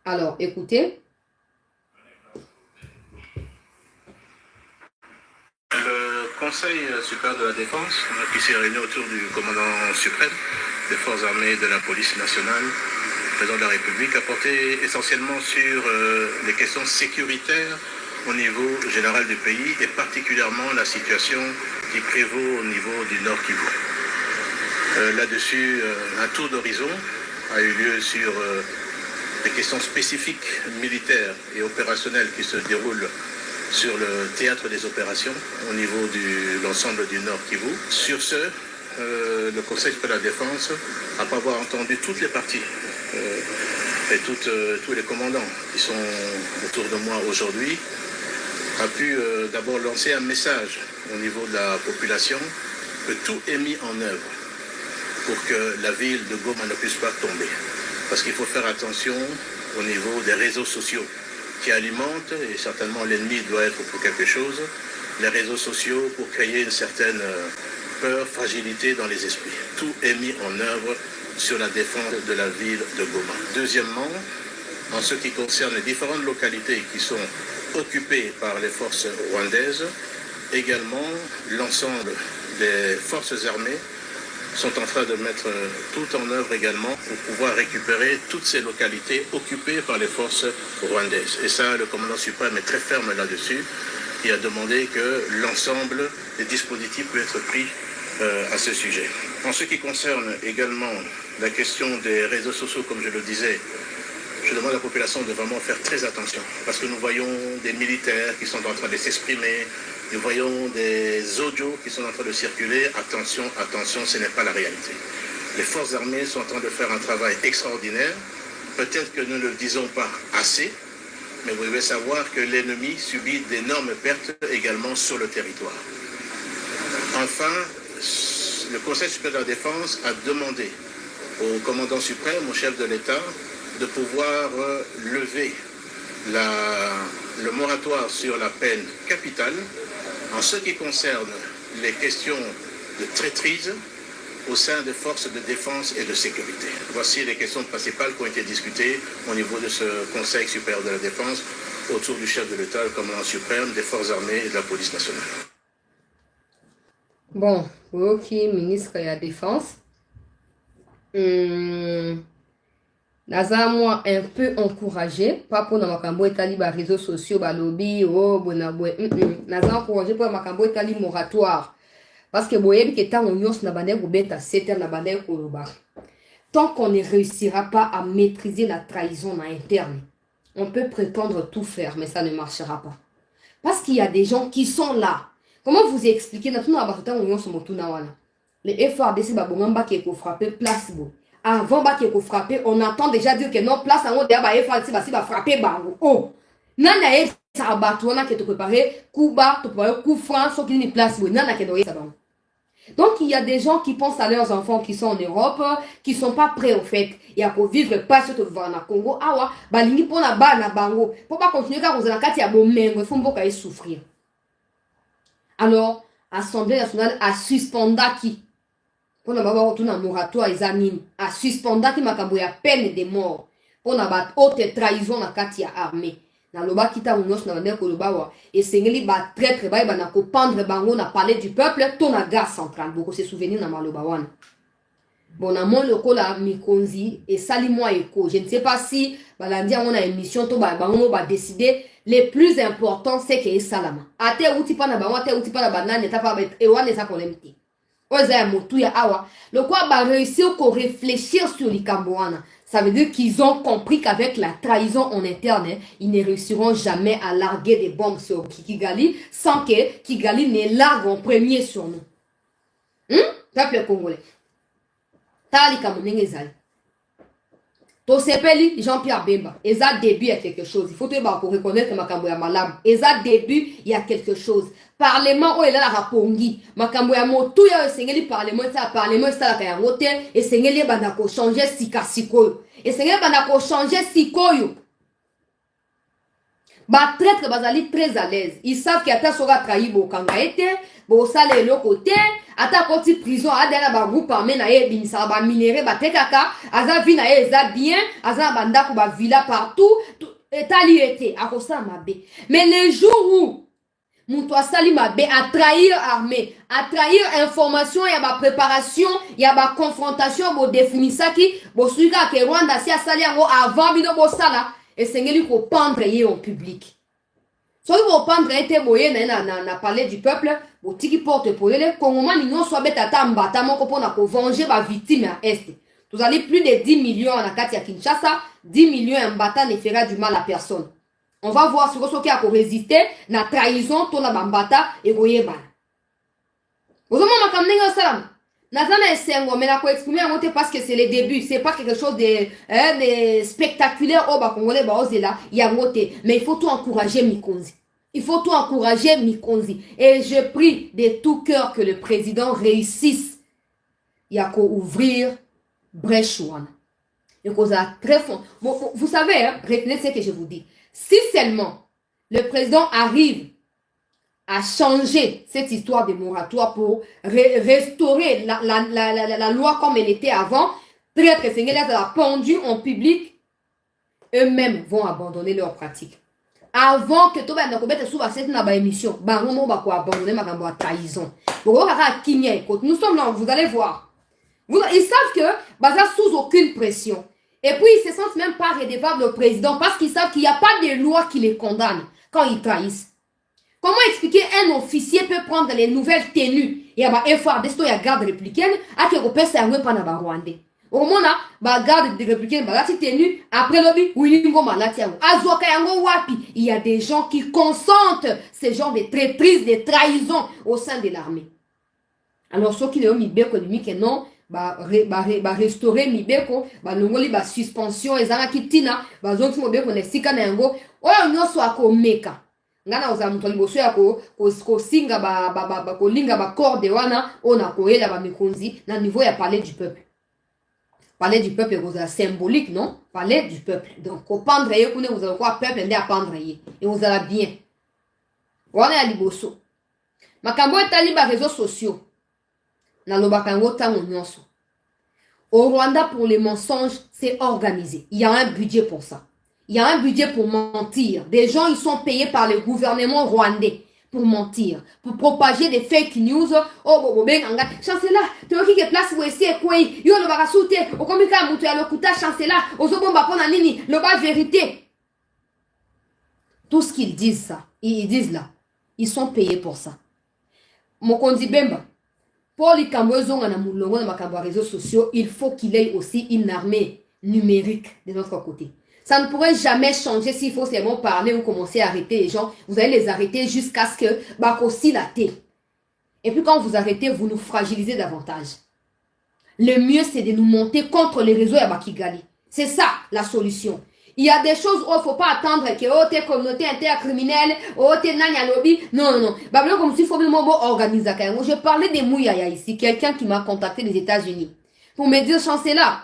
Speaker 1: Alors, écoutez.
Speaker 2: Le Conseil supérieur de la Défense, qui s'est réuni autour du commandant suprême des forces armées de la police nationale, président de la République, a porté essentiellement sur les questions sécuritaires au niveau général du pays et particulièrement la situation qui prévaut au niveau du Nord Kivu. Là-dessus, un tour d'horizon a eu lieu sur des questions spécifiques militaires et opérationnelles qui se déroulent sur le théâtre des opérations au niveau de l'ensemble du Nord Kivu. Sur ce, le Conseil de la Défense, après avoir entendu toutes les parties et tous les commandants qui sont autour de moi aujourd'hui, a pu d'abord lancer un message au niveau de la population que tout est mis en œuvre pour que la ville de Goma ne puisse pas tomber. Parce qu'il faut faire attention au niveau des réseaux sociaux qui alimentent, et certainement l'ennemi doit être pour quelque chose, les réseaux sociaux pour créer une certaine peur, fragilité dans les esprits. Tout est mis en œuvre sur la défense de la ville de Goma. Deuxièmement, en ce qui concerne les différentes localités qui sont occupées par les forces rwandaises, également l'ensemble des forces armées sont en train de mettre tout en œuvre également pour pouvoir récupérer toutes ces localités occupées par les forces rwandaises. Et ça, le commandant suprême est très ferme là-dessus. Il a demandé que l'ensemble des dispositifs puissent être pris à ce sujet. En ce qui concerne également la question des réseaux sociaux, comme je le disais, je demande à la population de vraiment faire très attention parce que nous voyons des militaires qui sont en train de s'exprimer, nous voyons des audios qui sont en train de circuler. Attention, attention, ce n'est pas la réalité. Les forces armées sont en train de faire un travail extraordinaire. Peut-être que nous ne le disons pas assez, mais vous devez savoir que l'ennemi subit d'énormes pertes également sur le territoire. Enfin, le Conseil supérieur de la défense a demandé au commandant suprême, au chef de l'État, de pouvoir lever le moratoire sur la peine capitale en ce qui concerne les questions de traîtrise au sein des forces de défense et de sécurité. Voici les questions principales qui ont été discutées au niveau de ce Conseil supérieur de la défense autour du chef de l'État, le commandant suprême des forces armées et de la police nationale.
Speaker 1: Bon, ok, ministre de la Défense. Naza moi un peu encouragé, pas pour makambo etali ba réseaux sociaux ba lobby oh bonabwe. Naza encouragé pour makambo etali moratoire. Parce que boyebi que tant on yos na bande gobeta seter na bande koloba. Tant qu'on ne réussira pas à maîtriser la trahison en interne, on peut prétendre tout faire, mais ça ne marchera pas. Parce qu'il y a des gens qui sont là. Comment vous expliquer les FARDC babongamba qui est frappé place bo. Avant ba qui est frappé, on entend déjà dire que non place en haut derrière ba FARDC va frapper bango. Oh, nana e ça batona qui te préparer coup bas, te préparer coup franc, so qui ni place bo nana qui doit ça bango. Donc il y a des gens qui pensent à leurs enfants qui sont en Europe, qui sont pas prêts au fait. Il y a pour vivre pas sur le Congo. Awa, balingi pour la ba na bango. Pour pas continuer car vous avez kati ya bomengo, il faut mboka y souffrir. Alors, Assemblée nationale a suspendu qui pour na baba retourner en moratoire examine a suspendu makambo ya peine de mort pour na bat haute trahison na kati ya armée. Na loba kita unos na bande ko loba wa et sengeli ba traître ba na ko pendre bango na palais du peuple to na gare centrale boko se souvenir na maloba wana. Bon na mon loko la mikonzi et sali moi eko je ne sais pas si balandi on a émission to ba bango ba décider les plus importants c'est que salama ate uti pa na bango ate uti pa na banane ta pa et wana ça problème ti oza motu ya awa le quoi ba réussir ko réfléchir sur likambo wana. Ça veut dire qu'ils ont compris qu'avec la trahison en interne, ils ne réussiront jamais à larguer des bombes sur Kigali sans que Kigali ne largue en premier sur nous. Peuple congolais. Tali kamonenge zali. To sepeli Jean-Pierre Bemba. Eza début, il y a quelque chose. Il faut reconnaître que Makambo ya malam. Eza début, il y a quelque chose. Parlement, oh, il a la rapongi. Makambo ya motu ya sengeli parlement, ça parlement, ça la kaya rote. Et sengeli bandako changer sika sikoyo. Et sengeli bandako changer sikoyo. Ba traître bazali très à l'aise. Ils savent qu'il y a ta sora trahi bo kangaete, bo sale le côté, ata koti prison adela ba groupe armé na ye binisa ba minéré ba tekaka, aza vi na ye eza bien, aza banda ko ba villa partout, etali été akosa mabe. Mais le jour où Moutou Sali Mabe a trahir armée, a trahir information, il y a ma préparation, il y a ma confrontation, bo définissaki, bo suika ke Rwanda si a sali avant bino bo sala. Et c'est ce qu'on pendre en public. Si vous pendre été boyé na parler du peuple, vous tiki porte pour les Congolais, nous soit bête à tamba, mon copain a venger ma victime à Est. Vous allez plus de 10 millions en Akatia Kinshasa, 10 millions en bata ne fera du mal à personne. On va voir sur ce qui a résisté, na trahison, ton bambata et goyeba. Vous avez ma kamnenga salam. Nazana Essengo, mais la exprimer à monter parce que c'est le début, c'est pas quelque chose de spectaculaire au Congolais, il y a monté. Mais il faut tout encourager Mikonzi. Il faut tout encourager Mikonzi. Et je prie de tout cœur que le président réussisse. Il y a qu'à ouvrir Brechouane. Et qu'on a très fond. Bon, vous savez, hein, retenez ce que je vous dis. Si seulement le président arrive à changer cette histoire de moratoire pour restaurer la loi comme elle était avant, traître Sénégalais la pendue en public, eux-mêmes vont abandonner leur pratique. Avant que tout le monde soit cette émission, nous sommes là, vous allez voir. Ils savent que baza sous aucune pression. Et puis, ils se sentent même pas redevables au président parce qu'ils savent qu'il n'y a pas de loi qui les condamne quand ils trahissent. Comment expliquer un officier peut prendre les nouvelles tenues et avoir effort de la garde républicaine à que le pèse un peu par le Rwandais. Au moment là, la garde républicaine, la tenue, après lobby, il y a des gens qui consentent ce genre de traîtrise, de trahison au sein de l'armée. Alors, ceux qui ont mis économique et non, restaurer mibeko balongoli ba suspension ezana kitina bazonti mobeko na sika na yango oyo nyoso akomeka ngana oza muto liboso ya ko singa ko linga ba corde wana ona koyela ba mikonzi na niveau ya palais du peuple. Palais du peuple est symbolique, non? Palais du peuple. Donc, au pendre, vous allez quoi peuple et à pendre et vous allez bien. Wana ya liboso. Makambo etali ba réseaux sociaux. Au Rwanda, pour les mensonges, c'est organisé. Il y a un budget pour ça. Il y a un budget pour mentir. Des gens, ils sont payés par le gouvernement rwandais pour mentir, pour propager des fake news. Oh, chancela, tu vois qui place où c'est quoi? Yo le barasouté, au comika mutu ya lokuta chancela, au zobomba pona nini, le bas vérité. Tout ce qu'ils disent ça, ils disent là, ils sont payés pour ça. Mokondi Bemba. Pour les Cambodgiens na réseaux sociaux, il faut qu'il ait aussi une armée numérique de notre côté. Ça ne pourrait jamais changer s'il faut seulement parler ou commencer à arrêter les gens. Vous allez les arrêter jusqu'à ce que Bakosi la thé. Et puis quand vous arrêtez, vous nous fragilisez davantage. Le mieux, c'est de nous monter contre les réseaux à Bakigali. C'est ça la solution. Il y a des choses où il ne faut pas attendre que oh, tes communautés intercriminelles, oh, tes nanya lobby. Non, non, non. Bablo comme si il faut organiser. Je parlais des Mouyaya ici, quelqu'un qui m'a contacté des États-Unis pour me dire, chancela,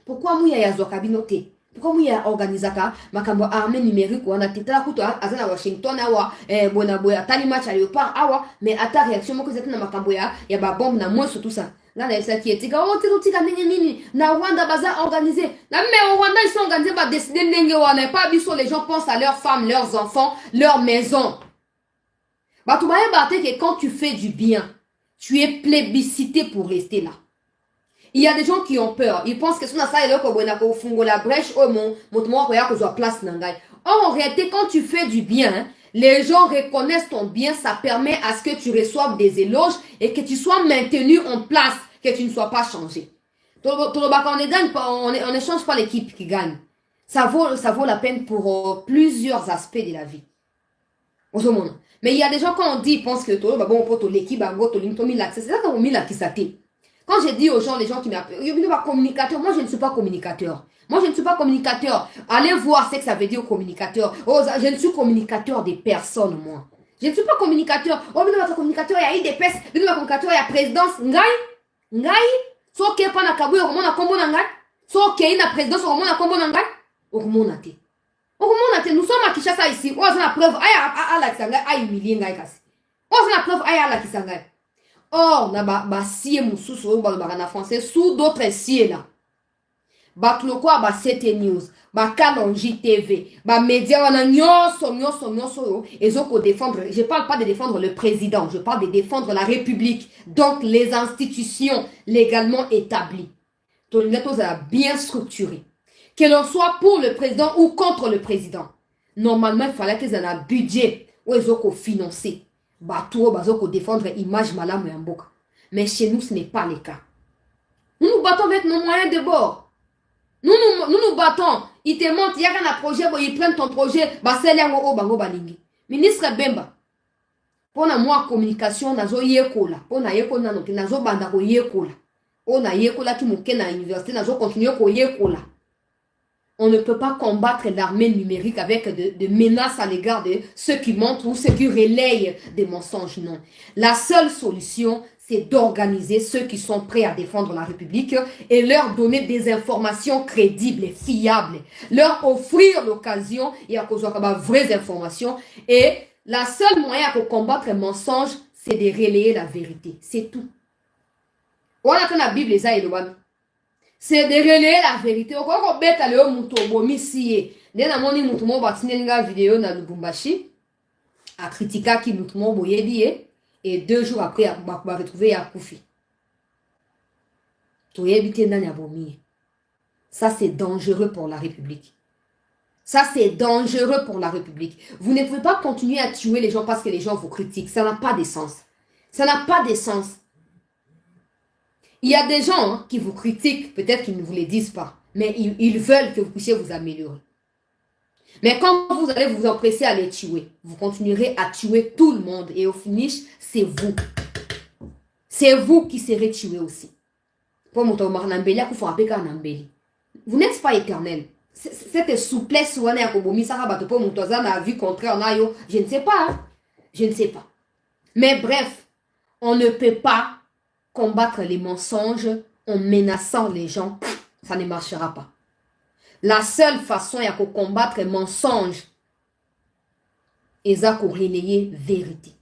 Speaker 1: pourquoi Mouyaya Zokabinote? Pourquoi Mouyaya organisaka, makambo armée numérique, ou on a titala kuto, azana Washington, awa, bonaboya, talima chaliopar, awa, mais à ta réaction, moi que c'était na makambo ya ba bombe na moi sur tout ça. Là, ça qui est oh, tika nini, na Rwanda baza organisé. Là, mais au Rwanda, ils sont organisés, bah, décider n'engue wana, pas biso, les gens pensent à leurs femmes, leurs enfants, leur maison. Bah, tu m'as ébarté que quand tu fais du bien, tu es plébiscité pour rester là. Il y a des gens qui ont peur. Ils pensent que si on a ça, il y a un fungo la brèche, oh, mon koya que soit place nangay. Or, en réalité, quand tu fais du bien, les gens reconnaissent ton bien, ça permet à ce que tu reçoives des éloges et que tu sois maintenu en place, que tu ne sois pas changé. On n'échange pas l'équipe qui gagne. Ça vaut la peine pour plusieurs aspects de la vie. Mais il y a des gens, quand on dit, ils pensent que l'équipe, c'est ça qu'on met la kisate. Quand je dis aux gens, les gens qui m'appellent, communicateur, moi je ne suis pas communicateur. Moi, je ne suis pas communicateur. Allez voir ce que ça veut dire communicateur. Oh, je ne suis communicateur des personnes, moi. Je ne suis pas communicateur. Oh, mais notre communicateur, il y a IDPS. Mais notre communicateur, il y a présidence. Ngai. So, qui est pas na kabu, on a combo nangai. So, qui est na présidence, on a combo nangai. Nous sommes à Kinshasa ici. On a la preuve. Aïe, la kisanga. Aïe, humilié, ngai kasi. On a la preuve. Aïe, la kisanga. Or, na ba sié moussou, sur le français, sous d'autres sié là. Baklokwa ba CT News, ba Kalonji TV, ba média wana nyoso ezoko défendre. Je parle pas de défendre le président, je parle de défendre la République, donc les institutions légalement établies. Ton lettre a bien structuré. Que l'on soit pour le président ou contre le président. Normalement, il fallait qu'ils aient un budget où ils ont financé. Bah tout bazoko défendre image malam et mboka. Mais chez nous, ce n'est pas le cas. Nous nous battons avec nos moyens de bord. Nous nous battons. Ils te montrent, il y a un projet, ils prennent ton projet, c'est l'ango bango balingi. Ministre Bemba, pour moi, communication, nazo yekola. Pour na yekola, nazo banda ko yekola. On a yekola qui mouke na université, nazo continuer ko yekola. On ne peut pas combattre l'armée numérique avec de menaces à l'égard de ceux qui montrent ou ceux qui relayent des mensonges. Non. La seule solution, c'est d'organiser ceux qui sont prêts à défendre la République et leur donner des informations crédibles et fiables. Leur offrir l'occasion, et à cause de vraies informations. Et la seule moyen pour combattre les mensonges, c'est de relayer la vérité. C'est tout. Voilà que la Bible les a éloignés. C'est de relayer la vérité. On va mettre le mouton bomi si dès la moni mouton va tenir une vidéo dans le Lubumbashi à critiquer qui mouton boye et 2 jours après on va retrouver à Koufi. Ça, c'est dangereux pour la République. Ça, c'est dangereux pour la République. Vous ne pouvez pas continuer à tuer les gens parce que les gens vous critiquent. Ça n'a pas de sens. Ça n'a pas de sens. Il y a des gens qui vous critiquent, peut-être qu'ils ne vous le disent pas, mais ils veulent que vous puissiez vous améliorer. Mais quand vous allez vous empresser à les tuer, vous continuerez à tuer tout le monde et au finish, c'est vous. C'est vous qui serez tués aussi. Vous n'êtes pas éternel. Cette souplesse, je ne sais pas. Hein? Je ne sais pas. Mais bref, on ne peut pas combattre les mensonges en menaçant les gens. Ça ne marchera pas. La seule façon de combattre les mensonges est de relayer vérité.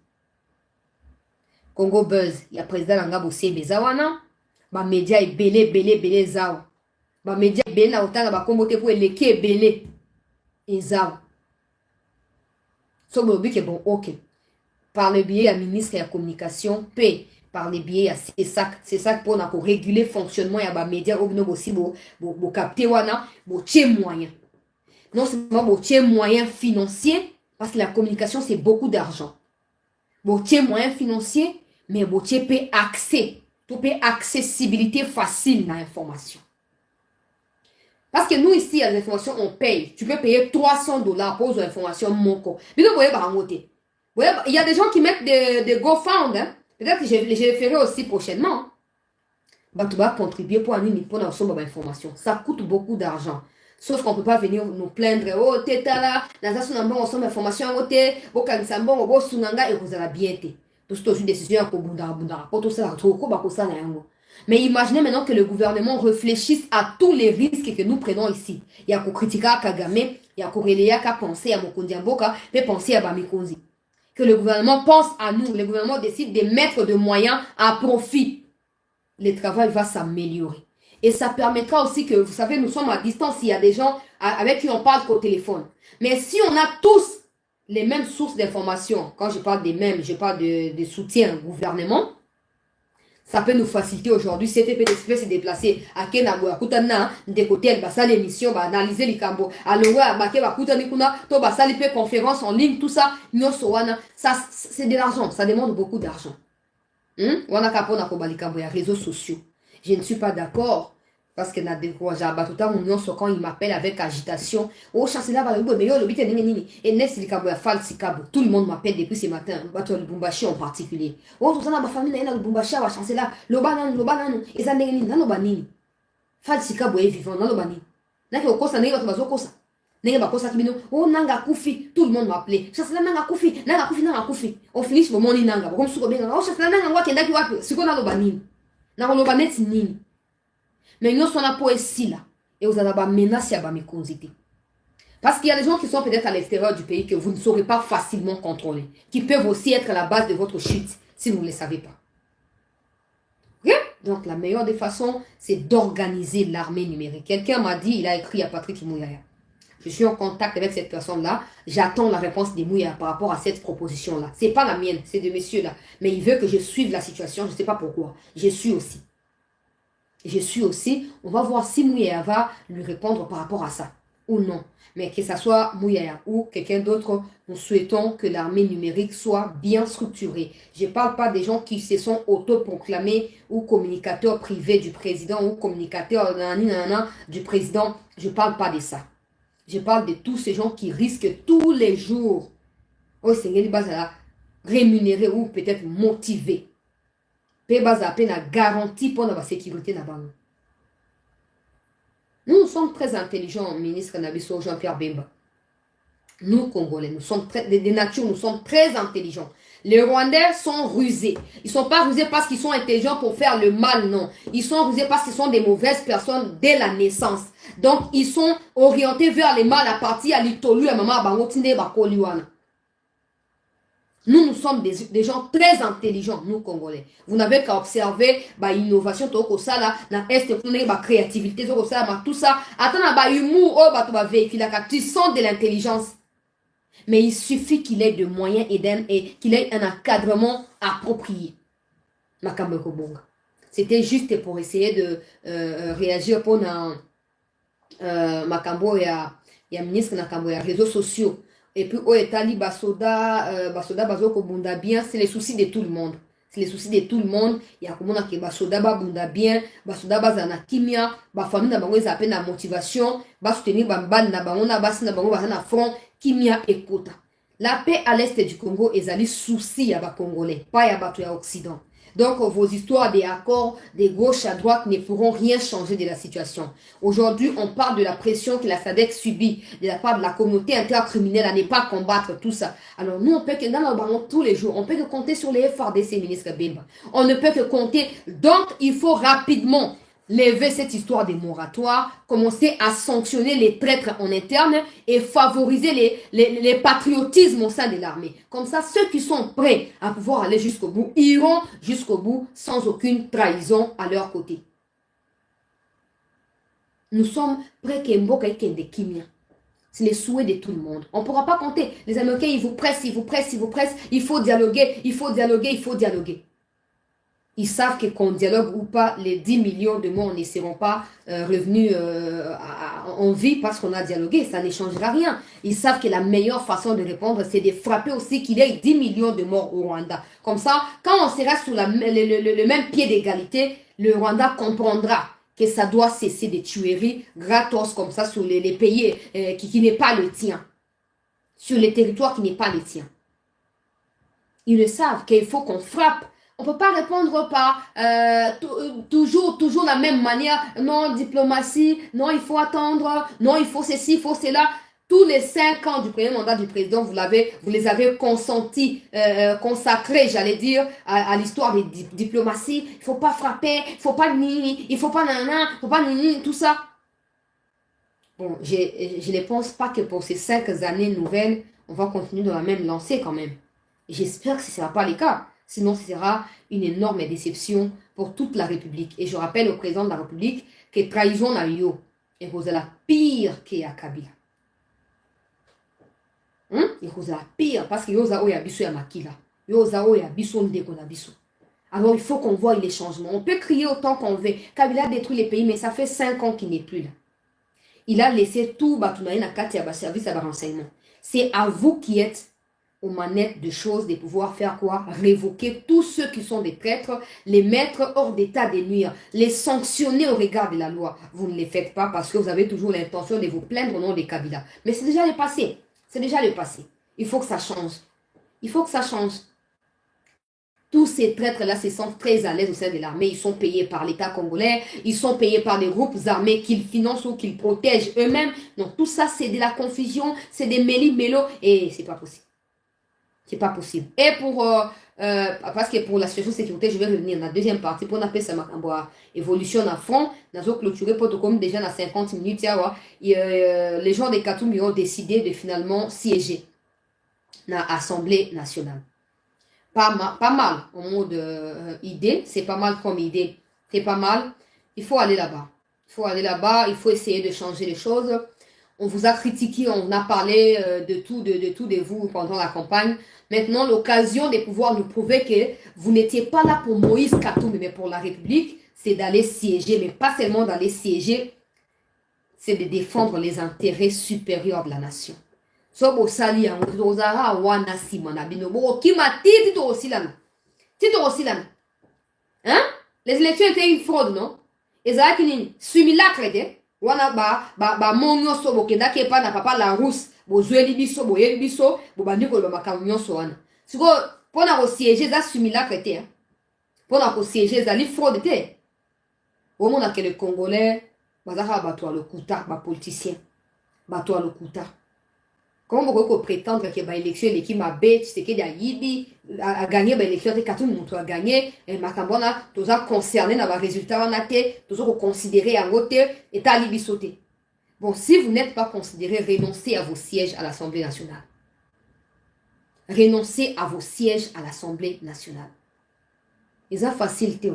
Speaker 1: Congo Buzz, il y a président Nanga Bossé Bezawana, ba média est belé zawa. Ba média belé na otanga ba kombote pour eleke belé ezawa. So bobi que bon OK. Par le biais du ministre de la communication, P par le biais c'est ça pour réguler le fonctionnement ya ba média obno bossi bo capter wana bo tie moyen. Non seulement bo tie moyen financier parce que la communication c'est beaucoup d'argent. Bo tie moyen financier mais bo tie peut accès, tu peux accessibilité facile à l'information. Parce que nous ici à l'information on paye. Tu peux payer $300 pour l'information moko. Mais vous voyez il y a des gens qui mettent des GoFund. Hein? Peut-être que je les ferai aussi prochainement. Bah, tu vas contribuer pour l'information. Ça coûte beaucoup d'argent. Sauf qu'on ne peut pas venir nous plaindre. Oh, t'es là, dans un sonambon, on somme information, oh, t'es, oh, kansambon, oh, sunanga, et vous allez bien t'es. Tout ce que je décide, pour tout ça, mais imaginez maintenant que le gouvernement réfléchisse à tous les risques que nous prenons ici. Il y a qu'au critiquer à Kagame, il y a qu'au relayer à penser à Mokundi Mboka, mais penser à Bamikonzi. Que le gouvernement pense à nous, le gouvernement décide de mettre des moyens à profit. Le travail va s'améliorer. Et ça permettra aussi que, vous savez, nous sommes à distance, il y a des gens avec qui on parle qu'au téléphone. Mais si on a tous les mêmes sources d'informations, quand je parle des mêmes, je parle de soutien au gouvernement, ça peut nous faciliter aujourd'hui. CTP se déplacer à Kenabo, à Koutana, de côté, elle va l'émission, va analyser les cambo. Alors, à Baké, va Koutani Kuna, to va les conférences en ligne, tout ça, ça, c'est de l'argent, ça demande beaucoup d'argent. Wana kapona ko balikambo ya réseaux sociaux. Je ne suis pas d'accord. Parce que quand il m'appelle avec agitation, oh chancelier tout le monde m'appelle depuis ce matin, Lubumbashi en particulier. Oh tout ça ma famille na Lubumbashi wa chancelier, lobanano, ezandengi na lobanini. Falsika boye vivant na lobani. Na ko kosa na bato bazokosa. Nenge bakosa kibino, oh nanga kufi, tout le monde m'appelait. Chancelier nanga kufi. On finit sur mon nanga, comme suko benga. Oh chancelier nanga ngwa kenda ki wapi, siko na lobanini. Na lobaneti nini. Mais nous sommes pour ici là. Et vous avez menace à mes consités. Parce qu'il y a des gens qui sont peut-être à l'extérieur du pays que vous ne saurez pas facilement contrôler. Qui peuvent aussi être à la base de votre chute si vous ne le savez pas. Ok? Donc la meilleure des façons, c'est d'organiser l'armée numérique. Quelqu'un m'a dit, il a écrit à Patrick Mouyaya. Je suis en contact avec cette personne-là. J'attends la réponse des Mouyaya par rapport à cette proposition-là. C'est pas la mienne, c'est de monsieur-là. Mais il veut que je suive la situation. Je ne sais pas pourquoi. Je suis aussi. On va voir si Mouyaya va lui répondre par rapport à ça ou non. Mais que ce soit Mouyaya ou quelqu'un d'autre, nous souhaitons que l'armée numérique soit bien structurée. Je ne parle pas des gens qui se sont autoproclamés ou communicateurs privés du président ou communicateurs du président. Je ne parle pas de ça. Je parle de tous ces gens qui risquent tous les jours au Seigneur rémunérés ou peut-être motivés. La garantie pour la sécurité. Nous sommes très intelligents, ministre Nabiso Jean-Pierre Bemba. Nous, Congolais, nous sommes de nature, nous sommes très intelligents. Les Rwandais sont rusés. Ils ne sont pas rusés parce qu'ils sont intelligents pour faire le mal, non. Ils sont rusés parce qu'ils sont des mauvaises personnes dès la naissance. Donc, ils sont orientés vers le mal à partir à l'Itolu, à Maman Bangotinde, Bakoliwana. Nous sommes des gens très intelligents, nous Congolais. Vous n'avez qu'à observer l'innovation, la créativité, tout ça. Attends, humour, tu sens de l'intelligence. Mais il suffit qu'il ait de moyens et qu'il ait un encadrement approprié. C'est c'était juste pour essayer de réagir pour Makambo et ministre Nakambo et réseaux sociaux. Et puis, au Etali, Basoda, Bazoko Bunda bien, c'est les soucis de tout le monde. C'est les soucis de tout le monde. Il y a comme on a que Basoda Bunda bien, Basoda Bazana Kimia, Bafami na bango ils appellent la motivation, Basoutenir Bamban na bango na Bas na bango Bazana front, Kimia et Kota. La paix à l'est du Congo est allée souci à Congolais, pas à Bato à Occident. Donc, vos histoires des accords de gauche à droite ne pourront rien changer de la situation. Aujourd'hui, on parle de la pression que la SADC subit de la part de la communauté intercriminelle à ne pas combattre tout ça. Alors, nous, on peut que dans le ballon tous les jours, on peut que compter sur les FRDC, ministre Bemba. On ne peut que compter. Donc, il faut rapidement lever cette histoire des moratoires, commencer à sanctionner les traîtres en interne et favoriser les patriotismes au sein de l'armée. Comme ça, ceux qui sont prêts à pouvoir aller jusqu'au bout iront jusqu'au bout sans aucune trahison à leur côté. Nous sommes prêts qu'un beau quelqu'un de Kimia. C'est les souhaits de tout le monde. On ne pourra pas compter. Les Américains, ils vous pressent, ils vous pressent, ils vous pressent. Il faut dialoguer, il faut dialoguer, il faut dialoguer. Ils savent que qu'on dialogue ou pas, les 10 millions de morts ne seront pas revenus en vie parce qu'on a dialogué. Ça ne changera rien. Ils savent que la meilleure façon de répondre, c'est de frapper aussi qu'il y ait 10 millions de morts au Rwanda. Comme ça, quand on sera sur le même pied d'égalité, le Rwanda comprendra que ça doit cesser des tueries gratos comme ça sur les pays qui n'est pas le tien. Sur les territoires qui n'est pas le tien. Ils le savent qu'il faut qu'on frappe. On ne peut pas répondre par toujours la même manière. Non, diplomatie, non, il faut attendre, non, il faut ceci, il faut cela. Tous les 5 ans du premier mandat du président, vous les avez consacrés, j'allais dire, à l'histoire des diplomaties. Il ne faut pas frapper, il ne faut pas nini, il ne faut pas nanana, il ne faut pas nini, tout ça. Bon, je ne pense pas que pour ces 5 années nouvelles, on va continuer dans la même lancée quand même. J'espère que ce ne sera pas le cas. Sinon, ce sera une énorme déception pour toute la République. Et je rappelle au président de la République que trahison n'a eu et vous la pire qu'à Kabila. Et vous la pire parce que yoza oya biso ya makila. Yoza oya biso ndeko na biso. Alors il faut qu'on voie les changements. On peut crier autant qu'on veut. Kabila détruit les pays, mais ça fait 5 ans qu'il n'est plus là. Il a laissé tout Batunaï na kati ya service à renseignement. C'est à vous qui êtes aux manettes de choses, de pouvoir faire quoi? Révoquer tous ceux qui sont des traîtres, les mettre hors d'état de nuire, les sanctionner au regard de la loi. Vous ne les faites pas parce que vous avez toujours l'intention de vous plaindre au nom des Kabila. Mais c'est déjà le passé. C'est déjà le passé. Il faut que ça change. Il faut que ça change. Tous ces traîtres-là se sentent très à l'aise au sein de l'armée. Ils sont payés par l'État congolais. Ils sont payés par des groupes armés qu'ils financent ou qu'ils protègent eux-mêmes. Donc tout ça, c'est de la confusion, c'est des méli-mélos. Et c'est pas possible. C'est pas possible. Et parce que pour la situation de sécurité, je vais revenir dans la deuxième partie pour appeler ça évolution à fond. Nous avons clôturé comme déjà dans 50 minutes. Les gens de Katoum ont décidé de finalement siéger dans l'Assemblée nationale. Pas mal en mode idée. C'est pas mal comme idée. C'est pas mal. Il faut aller là-bas. Il faut aller là-bas. Il faut essayer de changer les choses. On vous a critiqué, on a parlé de tout de vous pendant la campagne. Maintenant, l'occasion de pouvoir nous prouver que vous n'étiez pas là pour Moïse Katumbi, mais pour la République, c'est d'aller siéger, mais pas seulement d'aller siéger, c'est de défendre les intérêts supérieurs de la nation. Sobo sali ya ozara wana simana bino bo kima tito osilana. Tito osilana. Hein? Les élections étaient une fraude, non? Ezaki nini? Simulacre de wana ba monyo so bokenda ke pa na papa la rousse bo zweli biso bo yebi biso bo bandiko ba makamyo so wana. Siko pona ko siéger za simulacre te. Pona ko siéger za li fraude te. Au monde que les Congolais bazaka batwa le kuta ba politicien. Batwa le kuta. Comment vous pouvez prétendre que l'élection l'équipe a bête, c'est qu'il y a Yibi a gagné l'élection de Katoum, on a gagné et Makambona tous a concerné dans le résultat on a été tous ont considéré en côté et à Libi sauté. Bon, si vous n'êtes pas considéré, renoncez à vos sièges à l'Assemblée nationale. Renoncez à vos sièges à l'Assemblée nationale. Ils ont facilité.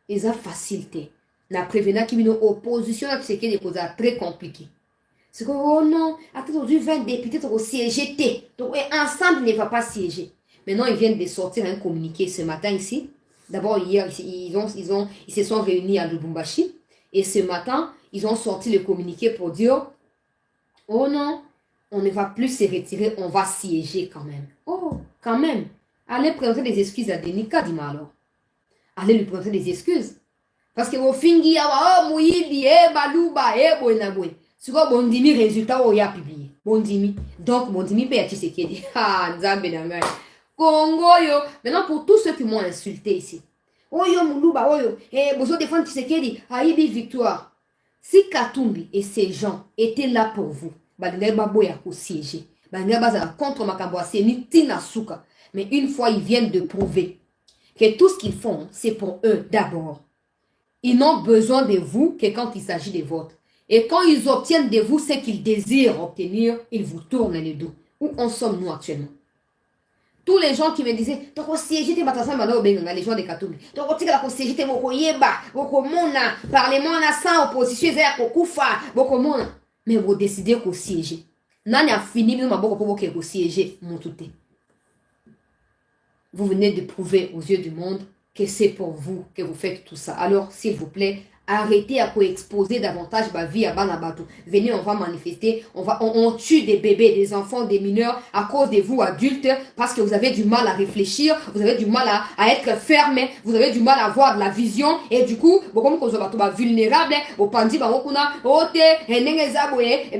Speaker 1: Ils ont facilité. La prévenant qui vient opposition à ce qui est très compliqué. C'est que, oh non, aujourd'hui 20 députés sont siégés. Donc, ensemble ne va pas siéger. Maintenant, ils viennent de sortir un communiqué ce matin ici. D'abord, hier, ils se sont réunis à Lubumbashi. Et ce matin, ils ont sorti le communiqué pour dire, oh non, on ne va plus se retirer, on va siéger quand même. Oh, quand même. Allez présenter des excuses à Denis Kadima alors. Allez lui présenter des excuses. Parce que au fin, il y a Mouyidi, Balouba, Boinaboué. C'est quoi Bondimi, résultat, il y a publié. Bondimi. Donc, Bondimi paye à Tshisekedi. Ah, Nzambe Nangai. Congo, yo. Maintenant, pour tous ceux qui m'ont insulté ici. Oh yo, Moulouba, oh yo. Eh, besoin de défendre Tshisekedi. Aïbi, victoire. Si Katumbi et ces gens étaient là pour vous, siéger. Contre Makambo, c'est ni Tina Souka. Mais une fois, ils viennent de prouver que tout ce qu'ils font, c'est pour eux d'abord. Ils n'ont besoin de vous que quand il s'agit des votes. Et quand ils obtiennent de vous ce qu'ils désirent obtenir, ils vous tournent les dos. Où en sommes-nous actuellement? Tous les gens qui me disaient, les gens de Katumbi, parlement sans opposition, mais vous décidez qu'au siéger. Nani a fini, mais vous siéger, mon tout. Vous venez de prouver aux yeux du monde que c'est pour vous que vous faites tout ça. Alors, s'il vous plaît, arrêtez à exposer davantage ma vie à Banabatou. Venez, on va manifester, on tue des bébés, des enfants, des mineurs à cause de vous adultes parce que vous avez du mal à réfléchir, vous avez du mal à être ferme, vous avez du mal à avoir de la vision et du coup, comme vous êtes vulnérable, vous pensez et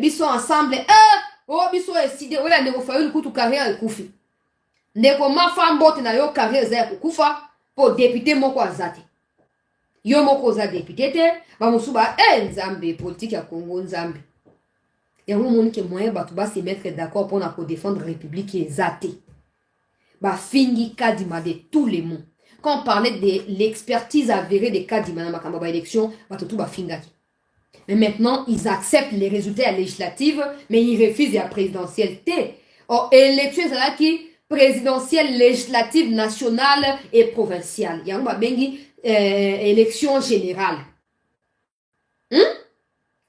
Speaker 1: ils sont ensemble, ils sont décidés, voilà, ne vous faites une coup carrière et koufi. Ndeko ma femme bote na yo carrière za kukufa po député moko azate. Yo moko za député te ba musuba nzambe politique ya Congo nzambe. Ya moni ke moyen ba tuba se mettre d'accord pour na ko défendre république ezate. Ba fingi Kadima de tous les mots. Quand on parlait de l'expertise avérée des Kadima na makamba ba élection, ba tout ba fingaki. Mais maintenant, ils acceptent les résultats législatifs, mais ils refusent la présidentielle. Or élection c'est qui présidentielle, législative, nationale et provinciale. Il y a une élection générale.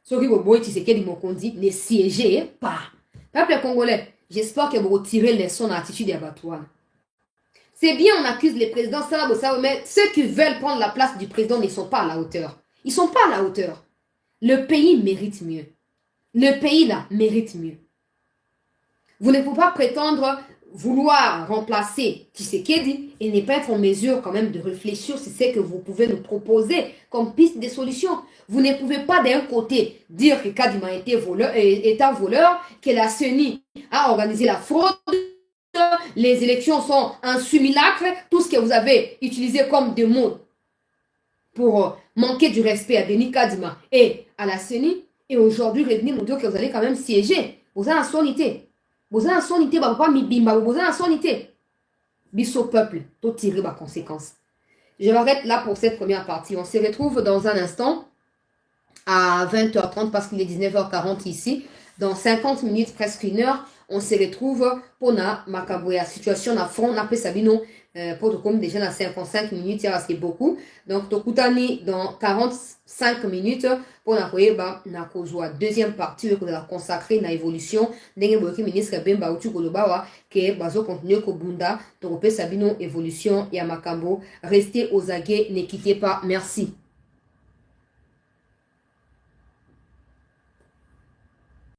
Speaker 1: Ce qui vous voyez, c'est que Mokondi ne siégez pas. Peuple congolais, j'espère que vous retirez les sons d'attitude d'abattoir. C'est bien, on accuse les présidents, mais ceux qui veulent prendre la place du président ne sont pas à la hauteur. Ils ne sont pas à la hauteur. Le pays mérite mieux. Le pays là mérite mieux. Vous ne pouvez pas prétendre vouloir remplacer Tshisekedi et ne pas être en mesure quand même de réfléchir sur ce que vous pouvez nous proposer comme piste de solution. Vous ne pouvez pas d'un côté dire que Kadima est un voleur, que la CENI a organisé la fraude, les élections sont un simulacre, tout ce que vous avez utilisé comme des mots pour manquer du respect à Denis Kadima et à la CENI, et aujourd'hui revenir nous dire que vous allez quand même siéger. Vous avez un sonité. Vous avez un sonité, vous avez un sonité. Bisso peuple, tout tirer ma conséquence. Je m'arrête là pour cette première partie. On se retrouve dans un instant à 20h30 parce qu'il est 19h40 ici. Dans 50 minutes, presque une heure, on se retrouve pour na Makabouya. Situation na front, na Pesabino, pour tout comme déjà dans 55 minutes, il reste beaucoup. Donc, Tokutani dans 45 minutes pour na koyeba na kozwa deuxième partie que la consacrer na évolution. Ndenge boki ministre Bemba Utu Kolobawa que bazo continuer ko bunda. Donc, Pesabino évolution et à Makambo. Restez aux aguets, ne quittez pas. Merci.